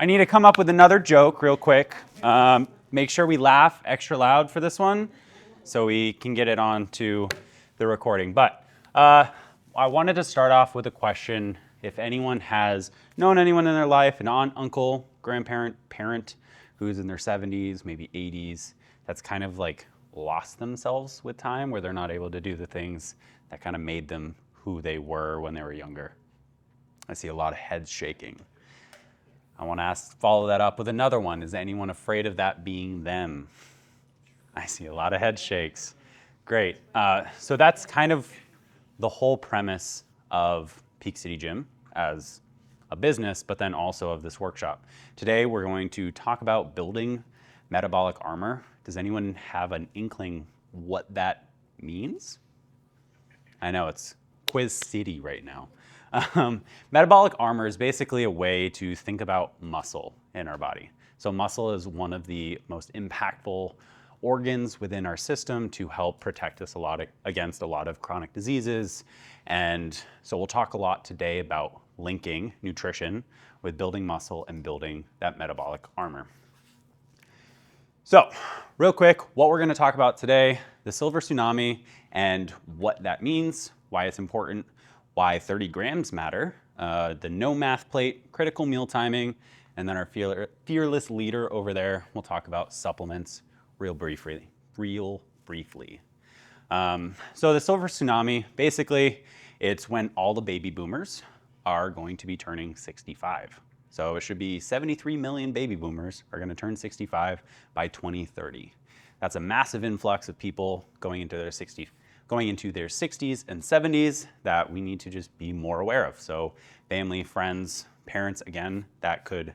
I need to come up with another joke real quick. Make sure we laugh extra loud for this one so we can get it onto the recording. But I wanted to start off with a question. If anyone has known anyone in their life, an aunt, uncle, grandparent, parent who's in their 70s, maybe 80s, that's kind of like lost themselves with time, where they're not able to do the things that kind of made them who they were when they were younger. I see a lot of heads shaking. I want to follow that up with another one. Is anyone afraid of that being them? I see a lot of head shakes. Great. So that's kind of the whole premise of Peak City Gym as a business, but then also of this workshop. Today we're going to talk about building metabolic armor. Does anyone have an inkling what that means? I know it's Quiz City right now. Metabolic armor is basically a way to think about muscle in our body. So muscle is one of the most impactful organs within our system to help protect us against a lot of chronic diseases. And so we'll talk a lot today about linking nutrition with building muscle and building that metabolic armor. So real quick, what we're going to talk about today, the silver tsunami and what that means, why it's important, why 30 grams matter, the no math plate, critical meal timing, and then our fearless leader over there will talk about supplements real briefly. So the silver tsunami, basically, it's when all the baby boomers are going to be turning 65. So it should be 73 million baby boomers are going to turn 65 by 2030. That's a massive influx of people going into their 60s and 70s that we need to just be more aware of. So family, friends, parents, again, that could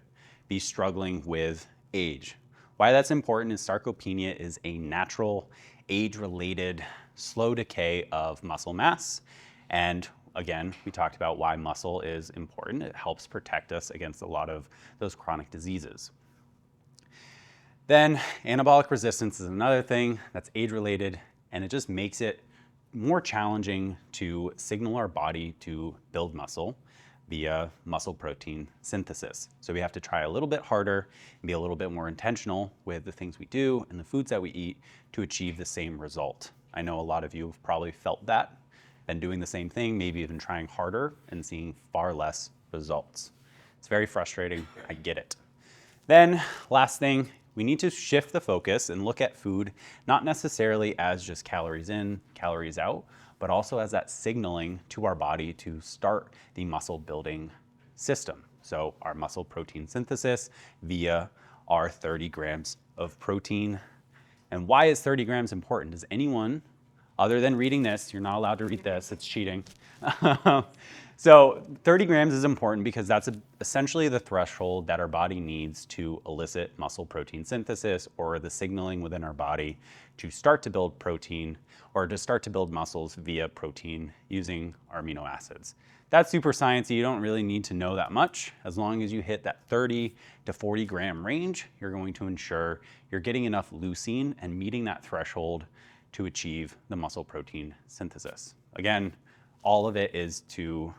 be struggling with age. Why that's important is sarcopenia is a natural age-related slow decay of muscle mass. And again, we talked about why muscle is important. It helps protect us against a lot of those chronic diseases. Then anabolic resistance is another thing that's age-related, and it just makes it more challenging to signal our body to build muscle via muscle protein synthesis. So we have to try a little bit harder and be a little bit more intentional with the things we do and the foods that we eat to achieve the same result. I know a lot of you have probably felt that and doing the same thing, maybe even trying harder and seeing far less results. It's very frustrating, I get it. Then last thing, we need to shift the focus and look at food, not necessarily as just calories in, calories out, but also as that signaling to our body to start the muscle building system. So our muscle protein synthesis via our 30 grams of protein. And why is 30 grams important? Does anyone, other than reading this, you're not allowed to read this, it's cheating. So 30 grams is important because that's essentially the threshold that our body needs to elicit muscle protein synthesis, or the signaling within our body to start to build protein or to start to build muscles via protein using our amino acids. That's super sciencey. You don't really need to know that much. As long as you hit that 30 to 40 gram range, you're going to ensure you're getting enough leucine and meeting that threshold to achieve the muscle protein synthesis. Again, all of it is to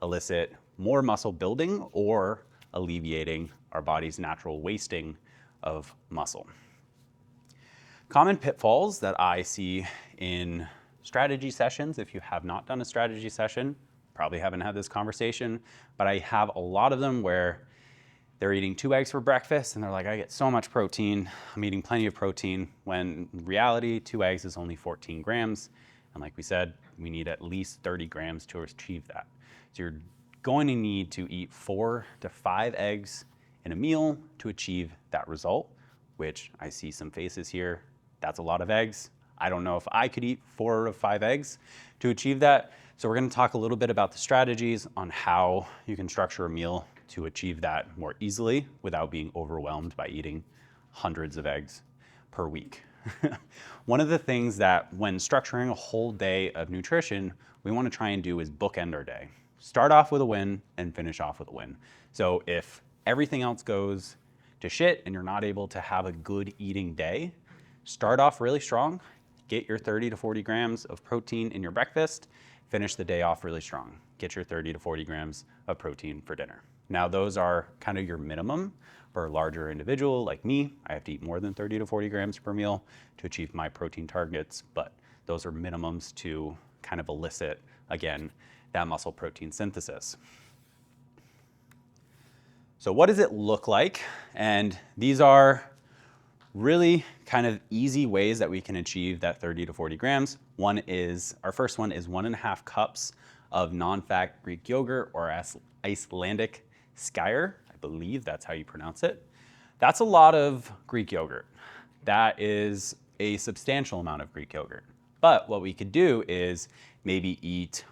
elicit more muscle building or alleviating our body's natural wasting of muscle. Common pitfalls that I see in strategy sessions, if you have not done a strategy session, probably haven't had this conversation, but I have a lot of them where they're eating 2 eggs for breakfast and they're like, I get so much protein, I'm eating plenty of protein, when in reality, 2 eggs is only 14 grams. And like we said, we need at least 30 grams to achieve that. So you're going to need to eat 4 to 5 eggs in a meal to achieve that result, which I see some faces here. That's a lot of eggs. I don't know if I could eat 4 or 5 eggs to achieve that. So we're going to talk a little bit about the strategies on how you can structure a meal to achieve that more easily without being overwhelmed by eating hundreds of eggs per week. One of the things that when structuring a whole day of nutrition, we want to try and do is bookend our day. Start off with a win and finish off with a win. So if everything else goes to shit and you're not able to have a good eating day, start off really strong, get your 30 to 40 grams of protein in your breakfast, finish the day off really strong. Get your 30 to 40 grams of protein for dinner. Now those are kind of your minimum. For a larger individual like me, I have to eat more than 30 to 40 grams per meal to achieve my protein targets, but those are minimums to kind of elicit, again, that muscle protein synthesis. So what does it look like? And these are really kind of easy ways that we can achieve that 30 to 40 grams. Our first one is 1.5 cups of non-fat Greek yogurt or Icelandic skyr. I believe that's how you pronounce it. That's a lot of Greek yogurt. That is a substantial amount of Greek yogurt. But what we could do is maybe eat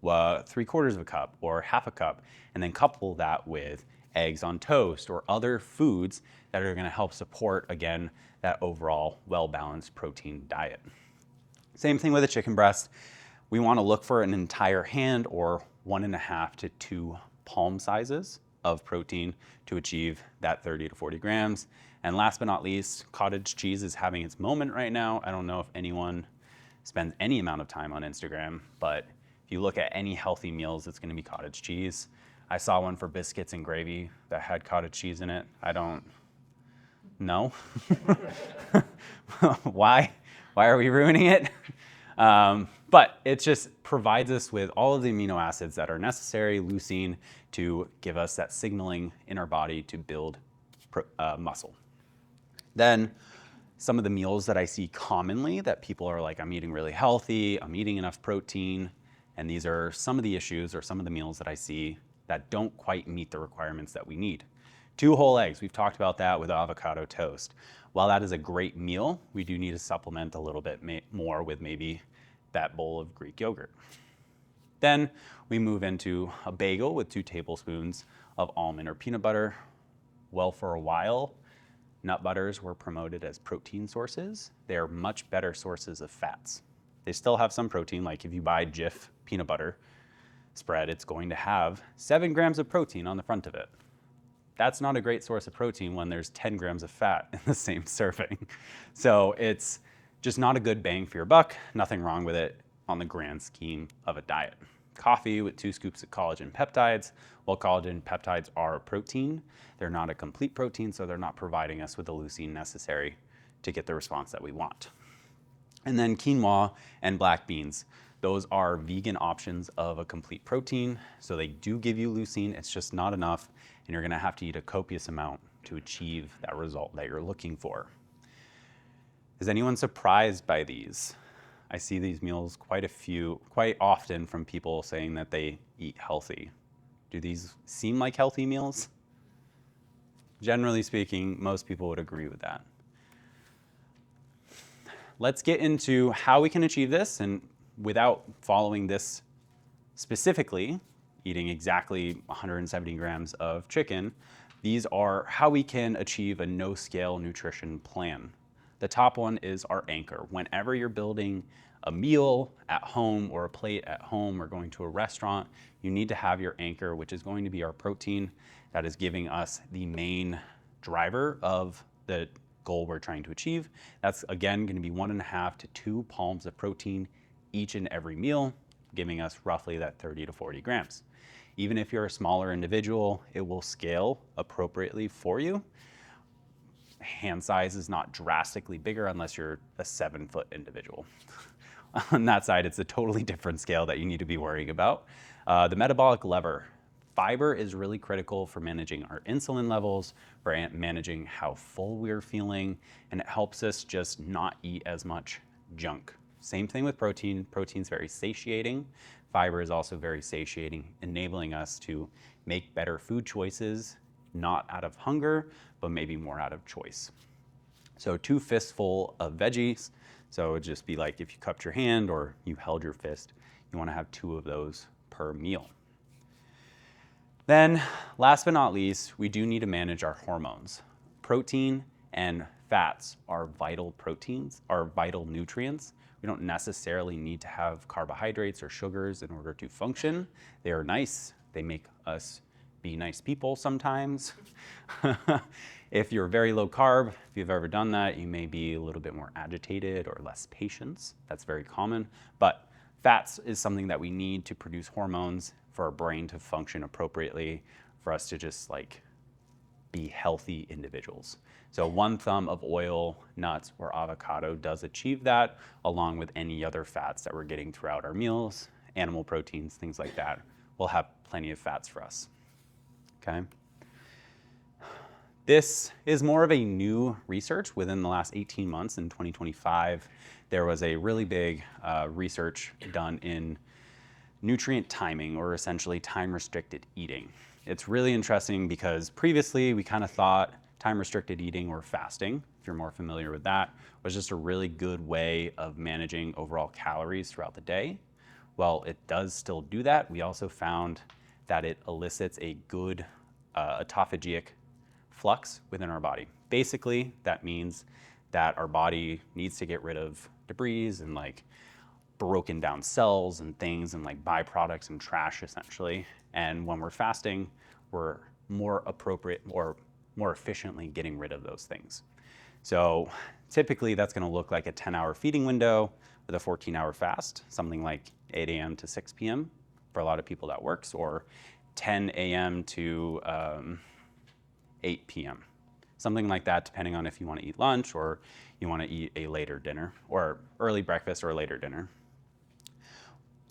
3/4 of a cup or half a cup, and then couple that with eggs on toast or other foods that are gonna help support, again, that overall well-balanced protein diet. Same thing with a chicken breast. We wanna look for an entire hand or 1.5 to 2 palm sizes of protein to achieve that 30 to 40 grams. And last but not least, cottage cheese is having its moment right now. I don't know if anyone spends any amount of time on Instagram, but if you look at any healthy meals, it's gonna be cottage cheese. I saw one for biscuits and gravy that had cottage cheese in it. I don't know. Why? Why are we ruining it? But it just provides us with all of the amino acids that are necessary, leucine, to give us that signaling in our body to build muscle. Then some of the meals that I see commonly that people are like, I'm eating really healthy, I'm eating enough protein, and these are some of the issues or some of the meals that I see that don't quite meet the requirements that we need. 2 whole eggs, we've talked about that with avocado toast. While that is a great meal, we do need to supplement a little bit more with maybe that bowl of Greek yogurt. Then we move into a bagel with 2 tablespoons of almond or peanut butter. Well, for a while, nut butters were promoted as protein sources. They are much better sources of fats. They still have some protein, like if you buy Jif peanut butter spread, it's going to have 7 grams of protein on the front of it. That's not a great source of protein when there's 10 grams of fat in the same serving. So it's just not a good bang for your buck. Nothing wrong with it on the grand scheme of a diet. Coffee with 2 scoops of collagen peptides. While collagen peptides are a protein, they're not a complete protein, so they're not providing us with the leucine necessary to get the response that we want. And then quinoa and black beans. Those are vegan options of a complete protein, so they do give you leucine, it's just not enough, and you're gonna have to eat a copious amount to achieve that result that you're looking for. Is anyone surprised by these? I see these meals quite often from people saying that they eat healthy. Do these seem like healthy meals? Generally speaking, most people would agree with that. Let's get into how we can achieve this, and without following this specifically, eating exactly 170 grams of chicken, these are how we can achieve a no-scale nutrition plan. The top one is our anchor. Whenever you're building a meal at home or a plate at home or going to a restaurant, you need to have your anchor, which is going to be our protein that is giving us the main driver of the goal we're trying to achieve. That's again going to be 1.5 to 2 palms of protein each and every meal, giving us roughly that 30 to 40 grams. Even if you're a smaller individual, it will scale appropriately for you. Hand size is not drastically bigger unless you're a 7-foot individual. On that side, it's a totally different scale that you need to be worrying about. The metabolic lever. Fiber is really critical for managing our insulin levels, for managing how full we're feeling, and it helps us just not eat as much junk. Same thing with protein. Protein's very satiating. Fiber is also very satiating, enabling us to make better food choices, not out of hunger, but maybe more out of choice. So 2 fistful of veggies. So it would just be like if you cupped your hand or you held your fist, you want to have 2 of those per meal. Then, last but not least, we do need to manage our hormones. Protein and fats are vital proteins, are vital nutrients. We don't necessarily need to have carbohydrates or sugars in order to function. They are nice. They make us be nice people sometimes. If you're very low carb, if you've ever done that, you may be a little bit more agitated or less patience. That's very common. But fats is something that we need to produce hormones for our brain to function appropriately, for us to just like be healthy individuals. So 1 thumb of oil, nuts, or avocado does achieve that, along with any other fats that we're getting throughout our meals, animal proteins, things like that. We'll have plenty of fats for us, okay? This is more of a new research within the last 18 months. In 2025, there was a really big research done in nutrient timing, or essentially time-restricted eating. It's really interesting because previously we kind of thought time-restricted eating or fasting, if you're more familiar with that, was just a really good way of managing overall calories throughout the day. Well, it does still do that. We also found that it elicits a good autophagic flux within our body. Basically, that means that our body needs to get rid of debris and like broken down cells and things and like byproducts and trash essentially. And when we're fasting, we're more appropriate or more efficiently getting rid of those things. So typically that's going to look like a 10-hour feeding window with a 14-hour fast, something like 8 a.m. to 6 p.m. For a lot of people that works, or 10 a.m. to 8 p.m. Something like that, depending on if you want to eat lunch or you want to eat a later dinner, or early breakfast or a later dinner.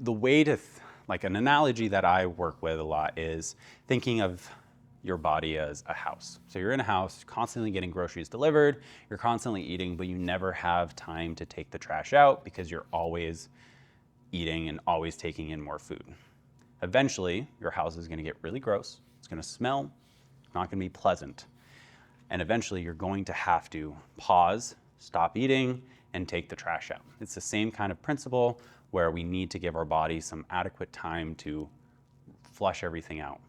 The way to, like an analogy that I work with a lot is thinking of your body as a house. So you're in a house, constantly getting groceries delivered, you're constantly eating, but you never have time to take the trash out because you're always eating and always taking in more food. Eventually, your house is gonna get really gross, it's gonna smell, not gonna be pleasant. And eventually you're going to have to pause, stop eating, and take the trash out. It's the same kind of principle where we need to give our body some adequate time to flush everything out.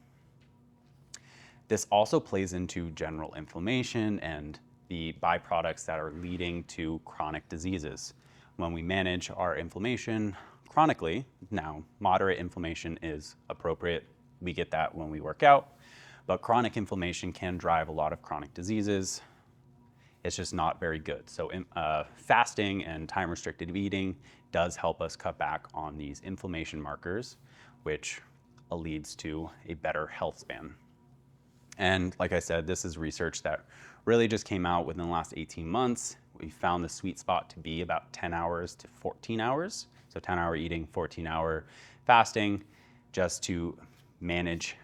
This also plays into general inflammation and the byproducts that are leading to chronic diseases. When we manage our inflammation chronically, now moderate inflammation is appropriate. We get that when we work out, but chronic inflammation can drive a lot of chronic diseases. It's just not very good. So fasting and time-restricted eating does help us cut back on these inflammation markers, which leads to a better health span. And like I said, this is research that really just came out within the last 18 months. We found the sweet spot to be about 10 hours to 14 hours. So 10-hour eating, 14-hour fasting, just to manage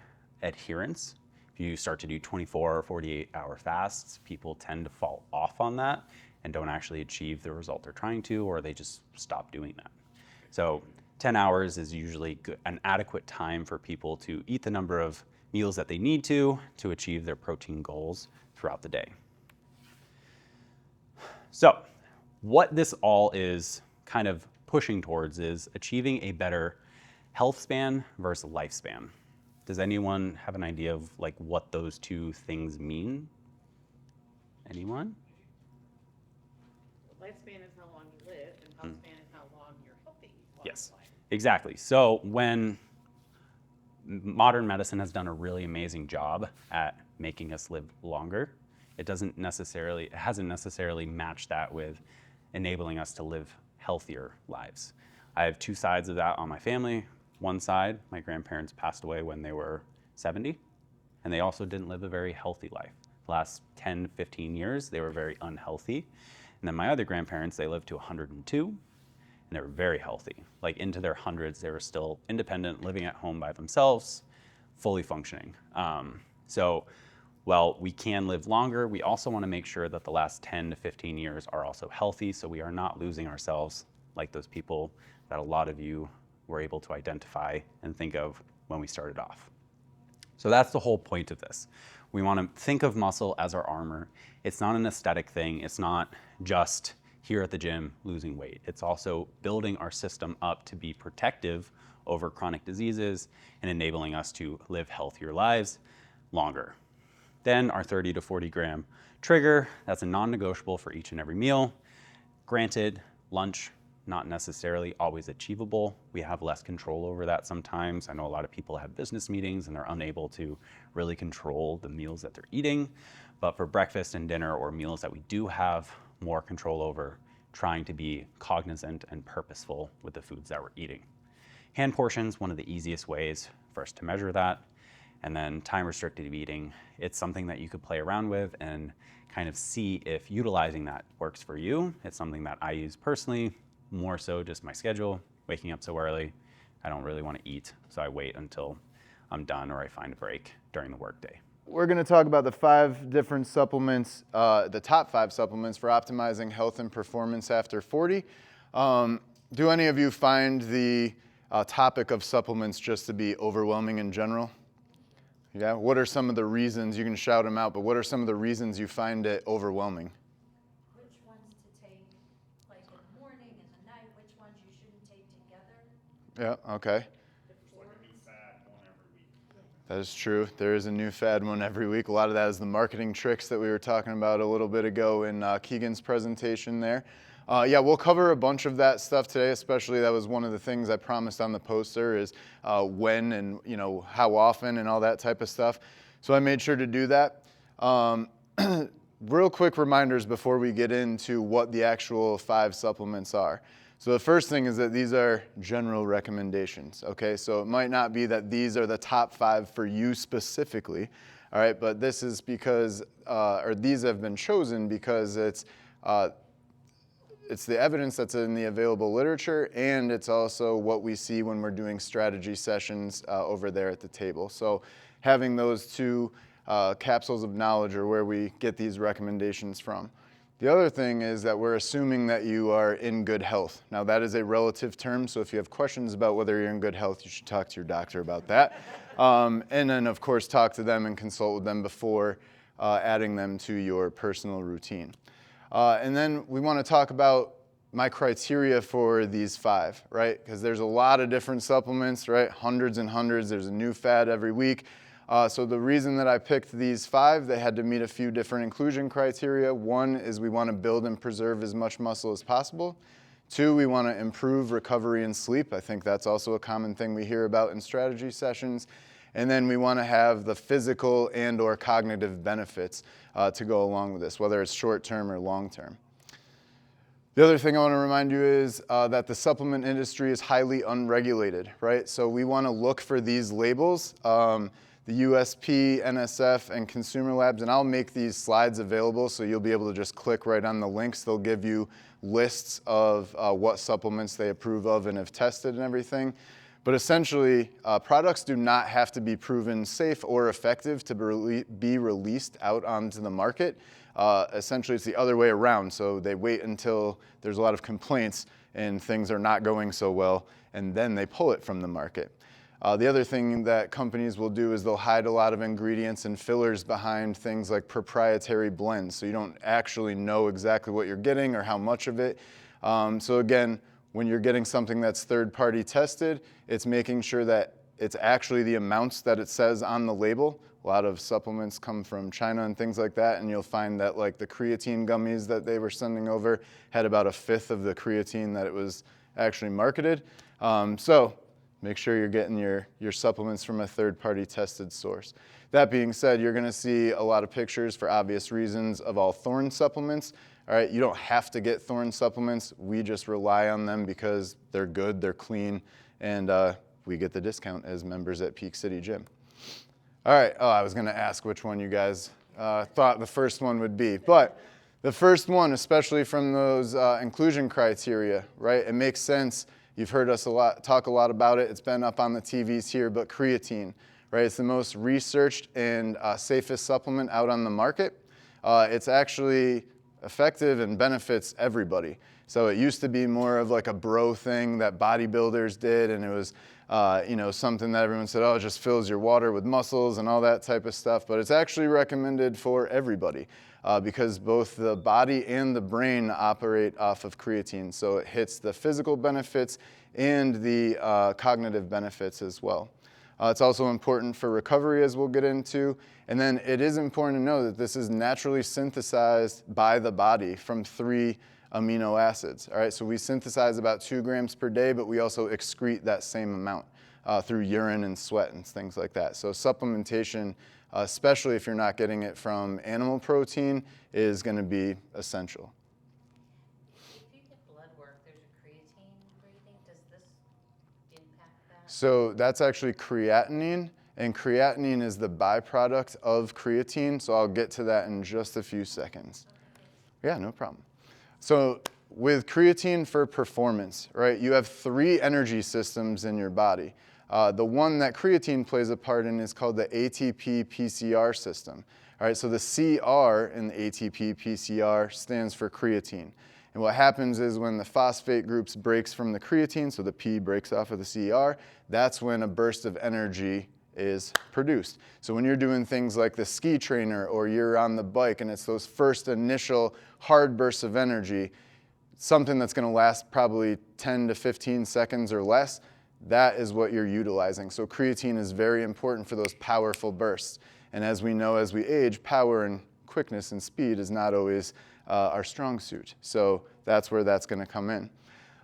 adherence. If you start to do 24 or 48-hour fasts, people tend to fall off on that and don't actually achieve the result they're trying to, or they just stop doing that. So 10 hours is usually an adequate time for people to eat the number of meals that they need to achieve their protein goals throughout the day. So what this all is kind of pushing towards is achieving a better health span versus lifespan. Does anyone have an idea of like what those two things mean? Anyone? Lifespan is how long you live, and health span is how long you're healthy. Yes, exactly. So when modern medicine has done a really amazing job at making us live longer, it hasn't necessarily matched that with enabling us to live healthier lives. I have two sides of that on my family. One side, my grandparents passed away when they were 70, and they also didn't live a very healthy life. The last 10, 15 years, they were very unhealthy. And then my other grandparents, they lived to 102, and they were very healthy. Like into their hundreds, they were still independent, living at home by themselves, fully functioning. So while we can live longer, we also want to make sure that the last 10 to 15 years are also healthy, so we are not losing ourselves like those people that a lot of you were able to identify and think of when we started off. So that's the whole point of this. We want to think of muscle as our armor. It's not an aesthetic thing. It's not just here at the gym losing weight. It's also building our system up to be protective over chronic diseases and enabling us to live healthier lives longer. Then our 30 to 40 gram trigger, that's a non-negotiable for each and every meal. Granted, lunch, not necessarily always achievable. We have less control over that sometimes. I know a lot of people have business meetings and they're unable to really control the meals that they're eating. But for breakfast and dinner, or meals that we do have more control over, trying to be cognizant and purposeful with the foods that we're eating. Hand portions, one of the easiest ways for us to measure that. And then time restricted eating, it's something that you could play around with and kind of see if utilizing that works for you. It's something that I use personally, more so just my schedule, waking up so early. I don't really want to eat, so I wait until I'm done or I find a break during the workday. We're going to talk about the 5 different supplements, the top 5 supplements for optimizing health and performance after 40. Do any of you find the topic of supplements just to be overwhelming in general? Yeah, what are some of the reasons, you can shout them out, but what are some of the reasons you find it overwhelming? Which ones to take, like in the morning and the night, which ones you shouldn't take together? Yeah, okay. That is true. There is a new fad one every week. A lot of that is the marketing tricks that we were talking about a little bit ago in Keegan's presentation there. Yeah, we'll cover a bunch of that stuff today, especially that was one of the things I promised on the poster is when and how often and all that type of stuff. So I made sure to do that. Real quick reminders before we get into what the actual 5 supplements are. So the first thing is that these are general recommendations, okay? So it might not be that these are the top 5 for you specifically, all right? But this is because, or these have been chosen because it's the evidence that's in the available literature, and it's also what we see when we're doing strategy sessions over there at the table. So having those 2 capsules of knowledge are where we get these recommendations from. The other thing is that we're assuming that you are in good health. Now that is a relative term, so if you have questions about whether you're in good health, you should talk to your doctor about that. And then of course talk to them and consult with them before adding them to your personal routine. And then we want to talk about my criteria for these 5, right? Because there's a lot of different supplements, right? Hundreds and hundreds, there's a new fad every week. So the reason that I picked these 5, they had to meet a few different inclusion criteria. 1 is we want to build and preserve as much muscle as possible. 2, we want to improve recovery and sleep. I think that's also a common thing we hear about in strategy sessions. And then we want to have the physical and or cognitive benefits to go along with this, whether it's short-term or long-term. The other thing I want to remind you is that the supplement industry is highly unregulated, right? So we want to look for these labels. The USP, NSF, and Consumer Labs, and I'll make these slides available so you'll be able to just click right on the links. They'll give you lists of what supplements they approve of and have tested and everything. But essentially, products do not have to be proven safe or effective to be released out onto the market. Essentially, it's the other way around. So they wait until there's a lot of complaints and things are not going so well, and then they pull it from the market. The other thing that companies will do is they'll hide a lot of ingredients and fillers behind things like proprietary blends, so you don't actually know exactly what you're getting or how much of it. So again, when you're getting something that's third-party tested, it's making sure that it's actually the amounts that it says on the label. A lot of supplements come from China and things like that, and you'll find that like the creatine gummies that they were sending over had about 1/5 of the creatine that it was actually marketed. So make sure you're getting your supplements from a third-party tested source. That being said, you're gonna see a lot of pictures for obvious reasons of all Thorne supplements. All right, you don't have to get Thorne supplements. We just rely on them because they're good, they're clean, and we get the discount as members at Peak City Gym. All right, I was gonna ask which one you guys thought the first one would be, but the first one, especially from those inclusion criteria, right? It makes sense. You've heard us talk a lot about it. It's been up on the TVs here, but creatine, right? It's the most researched and safest supplement out on the market. It's actually effective and benefits everybody. So it used to be more of like a bro thing that bodybuilders did, and it was something that everyone said, oh, it just fills your water with muscles and all that type of stuff. But it's actually recommended for everybody because both the body and the brain operate off of creatine. So it hits the physical benefits and the cognitive benefits as well. It's also important for recovery, as we'll get into. And then it is important to know that this is naturally synthesized by the body from 3 amino acids. All right, so we synthesize about 2 grams per day, but we also excrete that same amount through urine and sweat and things like that. So supplementation, especially if you're not getting it from animal protein, is going to be essential. If you get blood work, there's a creatine reading. Does this impact that? So that's actually creatinine, and creatinine is the byproduct of creatine, so I'll get to that in just a few seconds. Yeah, no problem. So with creatine for performance, right, you have 3 energy systems in your body. The one that creatine plays a part in is called the ATP-PCR system. All right, so the CR in the ATP-PCR stands for creatine. And what happens is when the phosphate groups breaks from the creatine, so the P breaks off of the CR, that's when a burst of energy is produced. So when you're doing things like the ski trainer or you're on the bike and it's those first initial hard bursts of energy, something that's going to last probably 10 to 15 seconds or less, that is what you're utilizing. So creatine is very important for those powerful bursts. And as we know, as we age, power and quickness and speed is not always our strong suit. So that's where that's going to come in.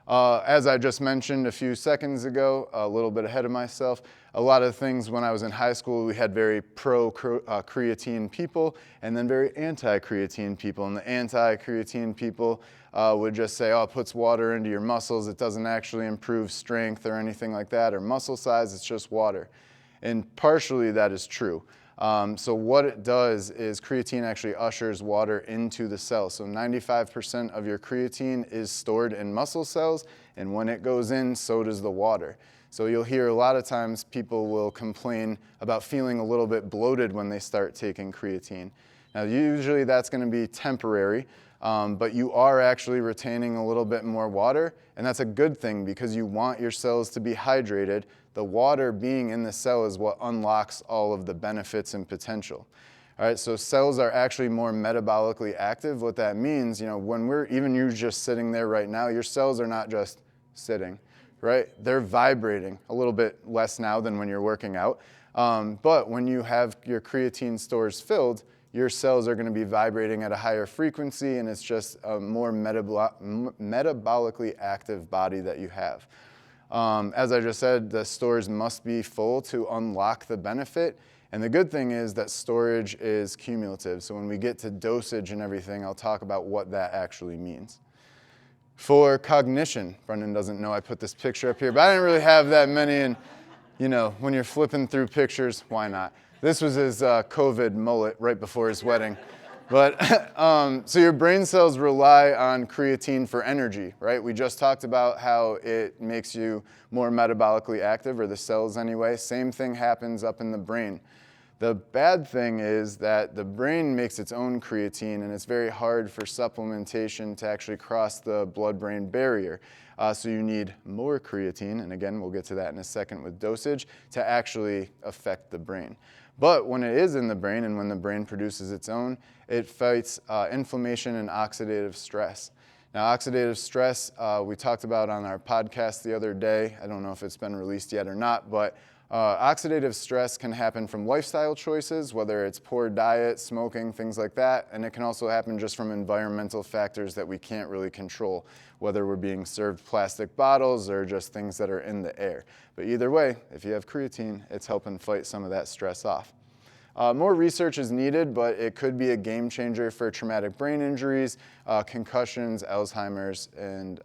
As I just mentioned a few seconds ago, a little bit ahead of myself, a lot of things when I was in high school, we had very pro-creatine people and then very anti-creatine people. And the anti-creatine people would just say, oh, it puts water into your muscles. It doesn't actually improve strength or anything like that, or muscle size. It's just water. And partially that is true. So what it does is creatine actually ushers water into the cell. So 95% of your creatine is stored in muscle cells, and when it goes in, so does the water. So you'll hear a lot of times people will complain about feeling a little bit bloated when they start taking creatine. Now usually that's going to be temporary, but you are actually retaining a little bit more water, and that's a good thing because you want your cells to be hydrated. The water being in the cell is what unlocks all of the benefits and potential. All right, so cells are actually more metabolically active. What that means, when even you just sitting there right now, your cells are not just sitting, right? They're vibrating a little bit less now than when you're working out. But when you have your creatine stores filled, your cells are going to be vibrating at a higher frequency, and it's just a more metabolically active body that you have. As I just said, the stores must be full to unlock the benefit. And the good thing is that storage is cumulative. So when we get to dosage and everything, I'll talk about what that actually means. For cognition, Brendan doesn't know I put this picture up here, but I didn't really have that many. And, when you're flipping through pictures, why not? This was his COVID mullet right before his wedding. But so your brain cells rely on creatine for energy, right? We just talked about how it makes you more metabolically active, or the cells anyway. Same thing happens up in the brain. The bad thing is that the brain makes its own creatine, and it's very hard for supplementation to actually cross the blood-brain barrier. So you need more creatine, and again, we'll get to that in a second with dosage, to actually affect the brain. But when it is in the brain and when the brain produces its own, it fights inflammation and oxidative stress. Now, oxidative stress, we talked about on our podcast the other day. I don't know if it's been released yet or not, but oxidative stress can happen from lifestyle choices, whether it's poor diet, smoking, things like that, and it can also happen just from environmental factors that we can't really control, whether we're being served plastic bottles or just things that are in the air. But either way, if you have creatine, it's helping fight some of that stress off. More research is needed, but it could be a game changer for traumatic brain injuries, concussions, Alzheimer's, and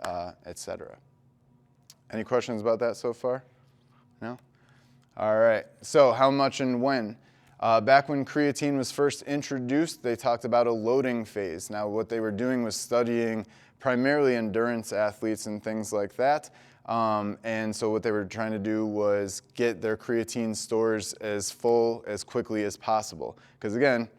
et cetera. Any questions about that so far? No? All right, so how much and when? Back when creatine was first introduced, they talked about a loading phase. Now, what they were doing was studying primarily endurance athletes and things like that. And so what they were trying to do was get their creatine stores as full as quickly as possible. Because again,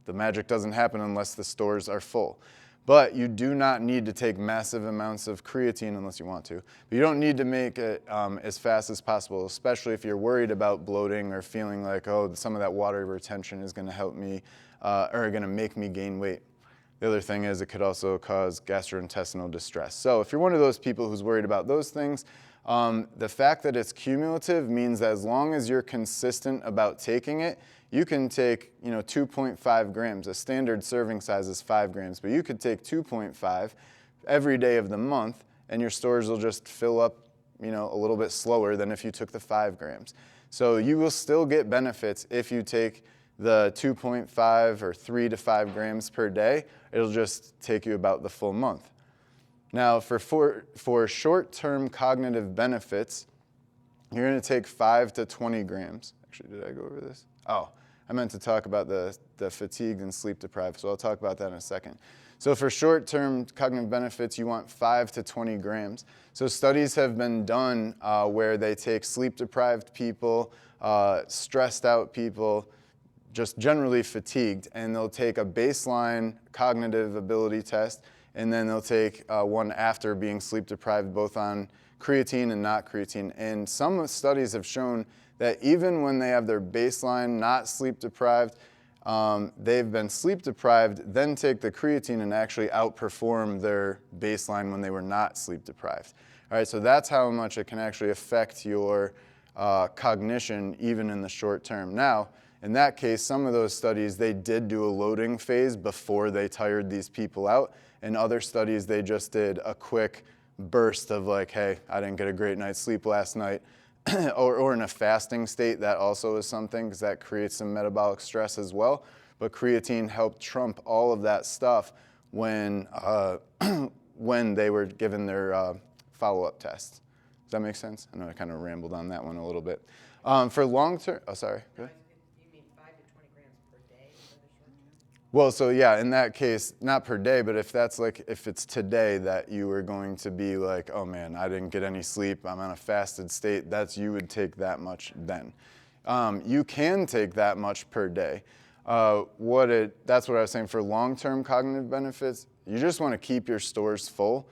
the magic doesn't happen unless the stores are full. But you do not need to take massive amounts of creatine unless you want to. But you don't need to make it as fast as possible, especially if you're worried about bloating or feeling like, oh, some of that water retention is going to help me or going to make me gain weight. The other thing is it could also cause gastrointestinal distress. So if you're one of those people who's worried about those things, the fact that it's cumulative means that as long as you're consistent about taking it, you can take 2.5 grams. A standard serving size is 5 grams, but you could take 2.5 every day of the month, and your stores will just fill up a little bit slower than if you took the 5 grams. So you will still get benefits if you take the 2.5 or 3 to 5 grams per day. It'll just take you about the full month. Now, for short-term cognitive benefits, you're going to take 5 to 20 grams. Actually, did I go over this? Oh, I meant to talk about the fatigued and sleep deprived, so I'll talk about that in a second. So for short-term cognitive benefits, you want 5 to 20 grams. So studies have been done where they take sleep-deprived people, stressed out people, just generally fatigued, and they'll take a baseline cognitive ability test, and then they'll take one after being sleep-deprived, both on creatine and not creatine. And some studies have shown that even when they have their baseline not sleep-deprived, they've been sleep-deprived, then take the creatine and actually outperform their baseline when they were not sleep-deprived. All right, so that's how much it can actually affect your cognition even in the short term. Now, in that case, some of those studies, they did do a loading phase before they tired these people out. In other studies, they just did a quick burst of like, hey, I didn't get a great night's sleep last night. or in a fasting state, that also is something, because that creates some metabolic stress as well. But creatine helped trump all of that stuff when, when they were given their follow-up test. Does that make sense? I know I kind of rambled on that one a little bit. For long-term, oh, sorry. Go ahead. You mean 5 to 20 grams per day for the short term? Well, so yeah, in that case, not per day, but if that's like, if it's today that you were going to be like, oh man, I didn't get any sleep, I'm on a fasted state, you would take that much then. You can take that much per day. That's what I was saying for long-term cognitive benefits. You just want to keep your stores full.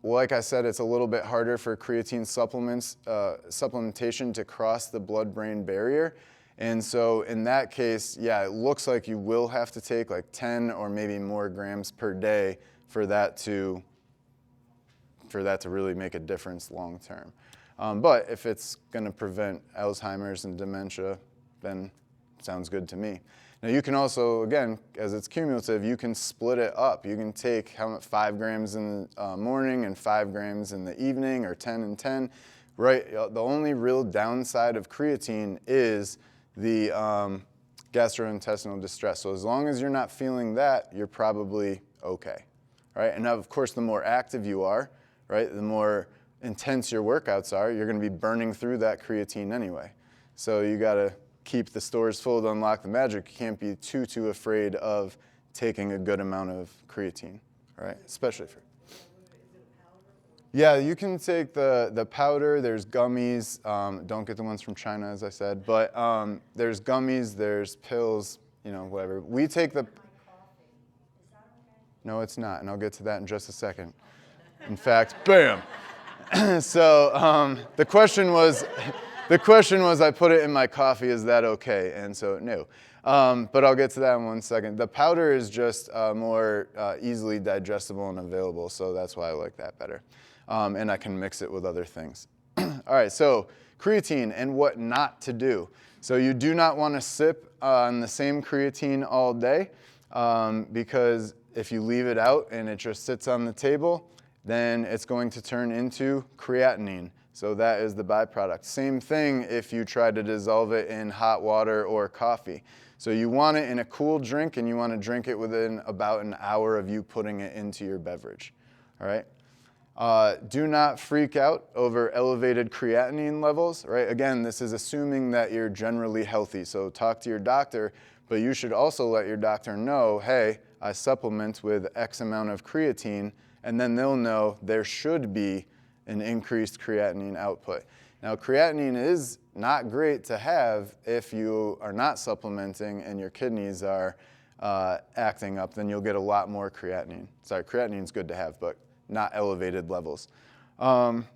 Like I said, it's a little bit harder for creatine supplementation to cross the blood-brain barrier. And so in that case, yeah, it looks like you will have to take like 10 or maybe more grams per day for that to really make a difference long term. But if it's going to prevent Alzheimer's and dementia, then it sounds good to me. Now you can also, again, as it's cumulative, you can split it up. You can take 5 grams in the morning and 5 grams in the evening, or 10 and 10. Right. The only real downside of creatine is the gastrointestinal distress. So as long as you're not feeling that, you're probably okay, right? And now, of course, the more active you are, right, the more intense your workouts are, you're going to be burning through that creatine anyway. So you got to keep the stores full to unlock the magic. You can't be too afraid of taking a good amount of creatine, right? Especially for... Yeah, you can take the powder, there's gummies, don't get the ones from China, as I said, but there's gummies, there's pills, whatever. We take the... No, it's not, and I'll get to that in just a second. In fact, bam! So the question was, I put it in my coffee, is that okay? And so, no. But I'll get to that in 1 second. The powder is just more easily digestible and available, so that's why I like that better. And I can mix it with other things. All right, so creatine and what not to do. So you do not want to sip on the same creatine all day, because if you leave it out and it just sits on the table, then it's going to turn into creatinine. So that is the byproduct. Same thing if you try to dissolve it in hot water or coffee. So you want it in a cool drink, and you want to drink it within about an hour of you putting it into your beverage. All right? Do not freak out over elevated creatinine levels, right? Again, this is assuming that you're generally healthy. So talk to your doctor, but you should also let your doctor know, hey, I supplement with X amount of creatine, and then they'll know there should be an increased creatinine output. Now, creatinine is not great to have if you are not supplementing and your kidneys are acting up, then you'll get a lot more creatinine. Sorry, creatinine is good to have, but not elevated levels. And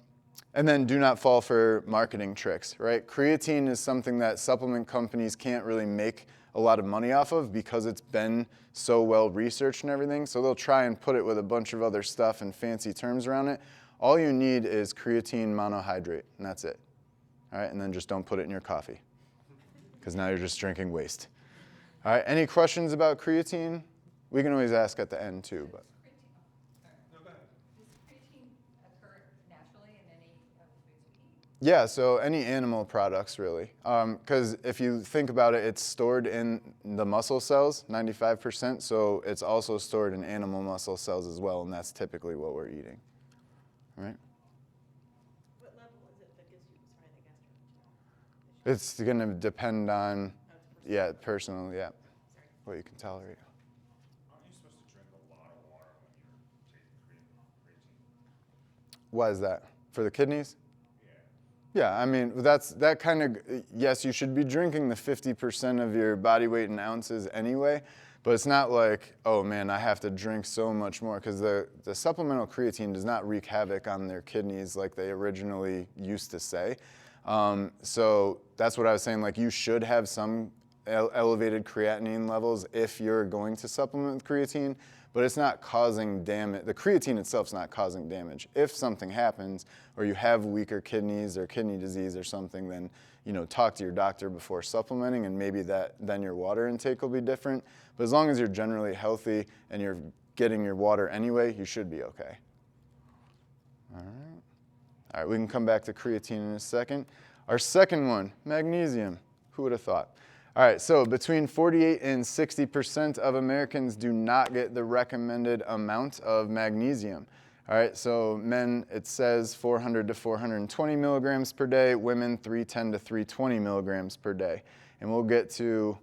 then do not fall for marketing tricks, right? Creatine is something that supplement companies can't really make a lot of money off of because it's been so well researched and everything. So they'll try and put it with a bunch of other stuff and fancy terms around it. All you need is creatine monohydrate, and that's it. All right, and then just don't put it in your coffee, because now you're just drinking waste. All right, any questions about creatine? We can always ask at the end too, but. Yeah, so any animal products really. Because if you think about it, it's stored in the muscle cells, 95%, so it's also stored in animal muscle cells as well, and that's typically what we're eating. Right? What level is it that gives you, It's going to depend on, yeah, personal, yeah, Sorry. what you can tolerate. Aren't you supposed to drink a lot of water when you're taking creatine? Why is that? For the kidneys? Yeah. Yeah, I mean, that kind of, yes, you should be drinking the 50% of your body weight in ounces anyway, but it's not like, oh man, I have to drink so much more, because the supplemental creatine does not wreak havoc on their kidneys like they originally used to say. So that's what I was saying, like you should have some elevated creatinine levels if you're going to supplement with creatine, but it's not causing damage. The creatine itself is not causing damage. If something happens, or you have weaker kidneys or kidney disease or something, then talk to your doctor before supplementing, and maybe then your water intake will be different. But as long as you're generally healthy and you're getting your water anyway, you should be okay. All right, we can come back to creatine in a second. Our second one, magnesium. Who would have thought? All right, so between 48 and 60% of Americans do not get the recommended amount of magnesium. All right, so men, it says 400 to 420 milligrams per day, women 310 to 320 milligrams per day. And we'll get to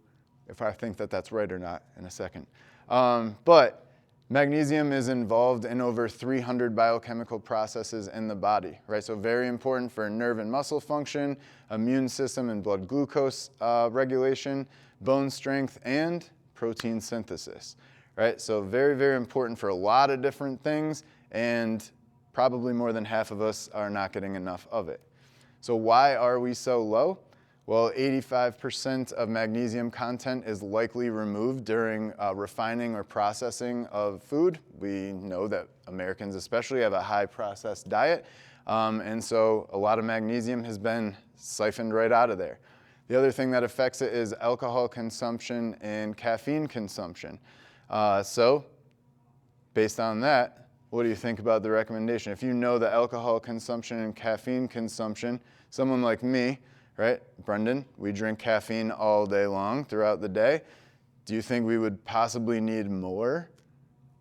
if I think that that's right or not in a second. But magnesium is involved in over 300 biochemical processes in the body, right? So very important for nerve and muscle function, immune system and blood glucose regulation, bone strength, and protein synthesis, right? So very, very important for a lot of different things, and probably more than half of us are not getting enough of it. So why are we so low? Well, 85% of magnesium content is likely removed during refining or processing of food. We know that Americans especially have a high processed diet, and so a lot of magnesium has been siphoned right out of there. The other thing that affects it is alcohol consumption and caffeine consumption. So based on that, what do you think about the recommendation? If you know the alcohol consumption and caffeine consumption, someone like me, right, Brendan, we drink caffeine all day long throughout the day. Do you think we would possibly need more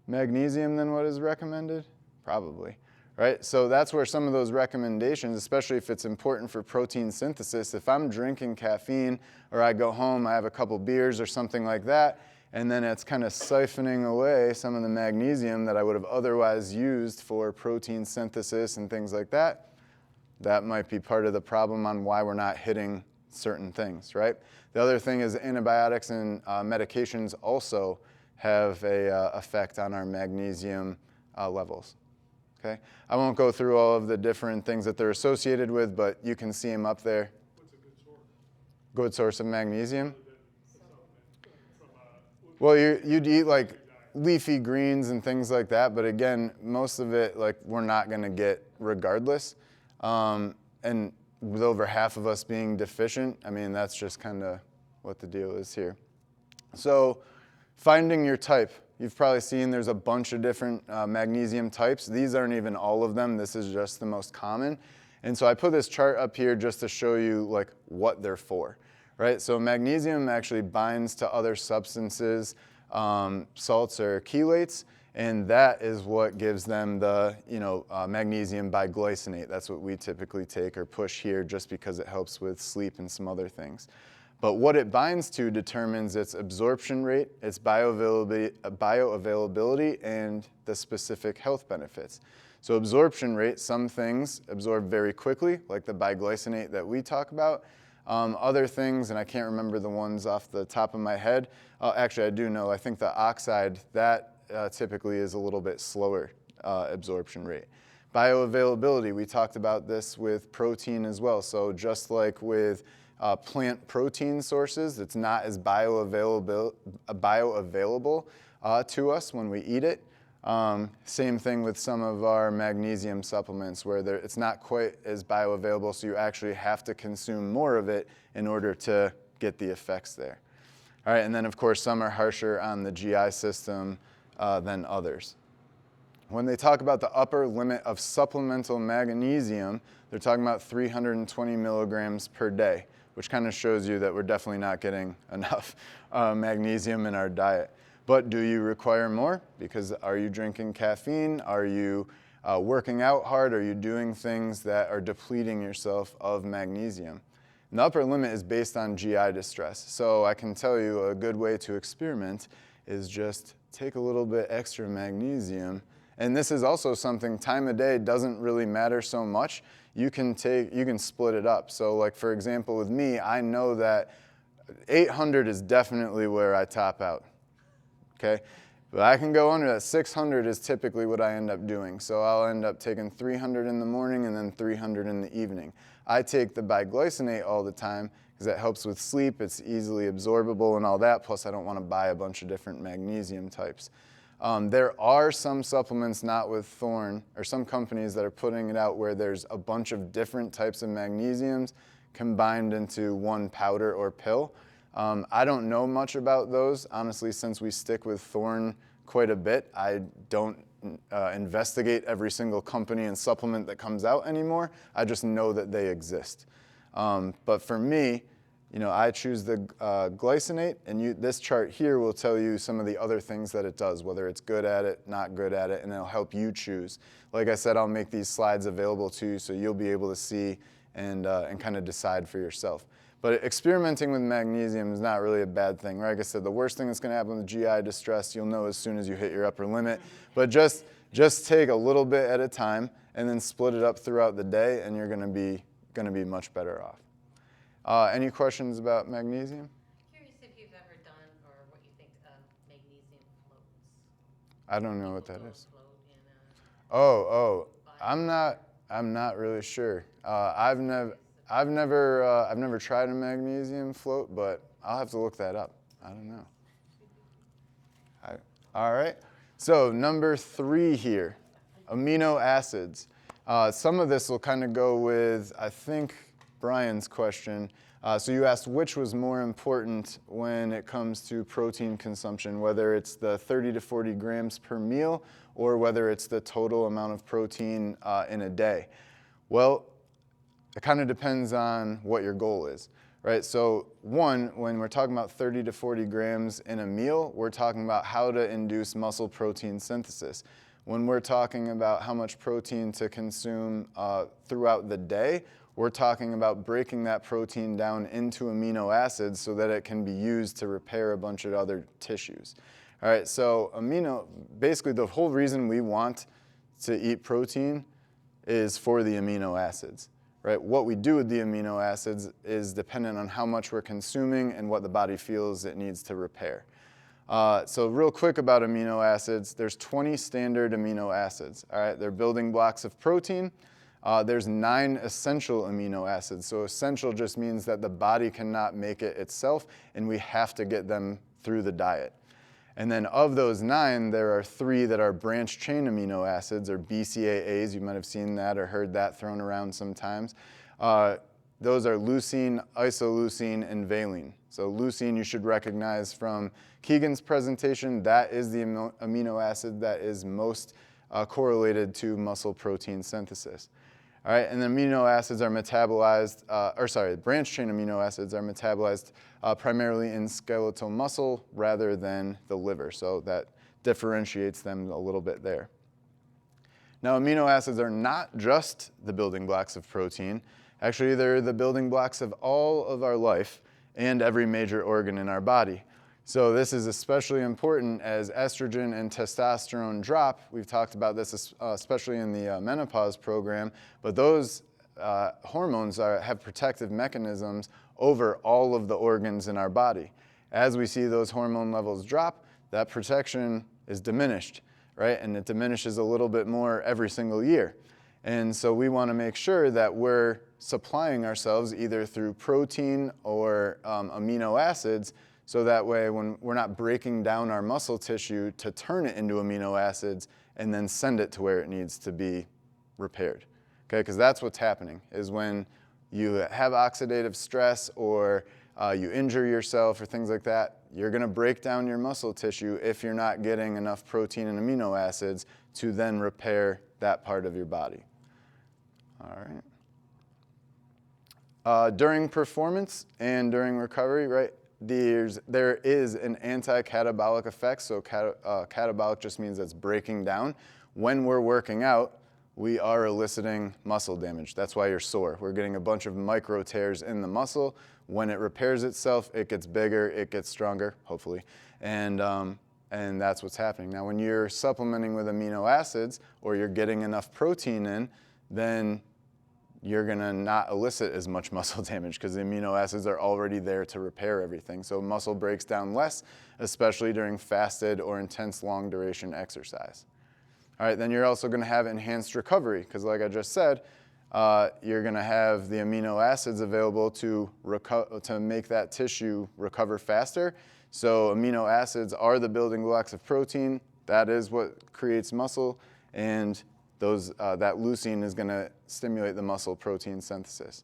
magnesium than what is recommended? Probably, right? So that's where some of those recommendations, especially if it's important for protein synthesis, if I'm drinking caffeine or I go home, I have a couple beers or something like that, and then it's kind of siphoning away some of the magnesium that I would have otherwise used for protein synthesis and things like that, that might be part of the problem on why we're not hitting certain things, right? The other thing is antibiotics and medications also have a effect on our magnesium levels, okay? I won't go through all of the different things that they're associated with, but you can see them up there. What's a good source? Good source of magnesium? Well, you'd eat like leafy greens and things like that, but again, most of it, like, we're not gonna get regardless. And with over half of us being deficient, I mean, that's just kind of what the deal is here. So finding your type. You've probably seen there's a bunch of different magnesium types. These aren't even all of them. This is just the most common. And so I put this chart up here just to show you like what they're for, right? So magnesium actually binds to other substances, salts or chelates, and that is what gives them the magnesium biglycinate. That's what we typically take or push here just because it helps with sleep and some other things. But what it binds to determines its absorption rate, its bioavailability, and the specific health benefits. So absorption rate, some things absorb very quickly, like the biglycinate that we talk about. Other things, and I can't remember the ones off the top of my head. Actually, I do know. I think the oxide, that typically is a little bit slower absorption rate. Bioavailability, we talked about this with protein as well. So just like with plant protein sources, it's not as bioavailable to us when we eat it. Same thing with some of our magnesium supplements where it's not quite as bioavailable, so you actually have to consume more of it in order to get the effects there. All right, and then of course some are harsher on the GI system than others. When they talk about the upper limit of supplemental magnesium, they're talking about 320 milligrams per day, which kind of shows you that we're definitely not getting enough magnesium in our diet. But do you require more? Because are you drinking caffeine? Are you working out hard? Are you doing things that are depleting yourself of magnesium? And the upper limit is based on GI distress. So I can tell you a good way to experiment is just take a little bit extra magnesium. And this is also something, time of day doesn't really matter so much. You can split it up. So like for example with me, I know that 800 is definitely where I top out, okay? But I can go under that. 600 is typically what I end up doing. So I'll end up taking 300 in the morning and then 300 in the evening. I take the biglycinate all the time because that helps with sleep. It's easily absorbable and all that. Plus I don't want to buy a bunch of different magnesium types. There are some supplements not with Thorne, or some companies that are putting it out where there's a bunch of different types of magnesiums combined into one powder or pill. I don't know much about those. Honestly, since we stick with Thorne quite a bit, I don't investigate every single company and supplement that comes out anymore. I just know that they exist. But for me, I choose the glycinate, and this chart here will tell you some of the other things that it does, whether it's good at it, not good at it, and it'll help you choose. Like I said, I'll make these slides available to you so you'll be able to see and kind of decide for yourself. But experimenting with magnesium is not really a bad thing. Like I said, the worst thing that's going to happen with GI distress, you'll know as soon as you hit your upper limit. But just take a little bit at a time and then split it up throughout the day, and you're going to be much better off. Any questions about magnesium? Curious if you've ever done or what you think of magnesium floats. I don't know what that People is. float in I'm not really sure. I've never tried a magnesium float, but I'll have to look that up. I don't know. All right. So number 3 here, amino acids. Some of this will kind of go with, I think, Brian's question. So you asked which was more important when it comes to protein consumption, whether it's the 30 to 40 grams per meal or whether it's the total amount of protein in a day. Well, it kind of depends on what your goal is, right? So when we're talking about 30 to 40 grams in a meal, we're talking about how to induce muscle protein synthesis. When we're talking about how much protein to consume throughout the day, we're talking about breaking that protein down into amino acids so that it can be used to repair a bunch of other tissues. All right, so basically the whole reason we want to eat protein is for the amino acids, right? What we do with the amino acids is dependent on how much we're consuming and what the body feels it needs to repair. So real quick about amino acids, there's 20 standard amino acids, all right? They're building blocks of protein. There's 9 essential amino acids. So essential just means that the body cannot make it itself, and we have to get them through the diet. And then of those 9, there are 3 that are branched chain amino acids, or BCAAs. You might have seen that or heard that thrown around sometimes. Those are leucine, isoleucine, and valine. So leucine you should recognize from Keegan's presentation. That is the amino acid that is most correlated to muscle protein synthesis. All right, and the amino acids are metabolized, branched chain amino acids are metabolized primarily in skeletal muscle rather than the liver. So that differentiates them a little bit there. Now, amino acids are not just the building blocks of protein. Actually, they're the building blocks of all of our life and every major organ in our body. So this is especially important as estrogen and testosterone drop. We've talked about this especially in the menopause program, but those hormones have protective mechanisms over all of the organs in our body. As we see those hormone levels drop, that protection is diminished, right? And it diminishes a little bit more every single year. And so we want to make sure that we're supplying ourselves either through protein or amino acids, so that way when we're not breaking down our muscle tissue to turn it into amino acids and then send it to where it needs to be repaired. Okay, because that's what's happening, is when you have oxidative stress or you injure yourself or things like that, you're going to break down your muscle tissue if you're not getting enough protein and amino acids to then repair that part of your body. All right. During performance and during recovery, right, there is an anti-catabolic effect. So catabolic just means it's breaking down. When we're working out, we are eliciting muscle damage. That's why you're sore. We're getting a bunch of micro tears in the muscle. When it repairs itself, it gets bigger, it gets stronger, hopefully, and that's what's happening. Now, when you're supplementing with amino acids or you're getting enough protein in, then you're gonna not elicit as much muscle damage because the amino acids are already there to repair everything. So muscle breaks down less, especially during fasted or intense long duration exercise. All right, then you're also gonna have enhanced recovery because like I just said, you're gonna have the amino acids available to make that tissue recover faster. So amino acids are the building blocks of protein. That is what creates muscle, and that leucine is gonna stimulate the muscle protein synthesis.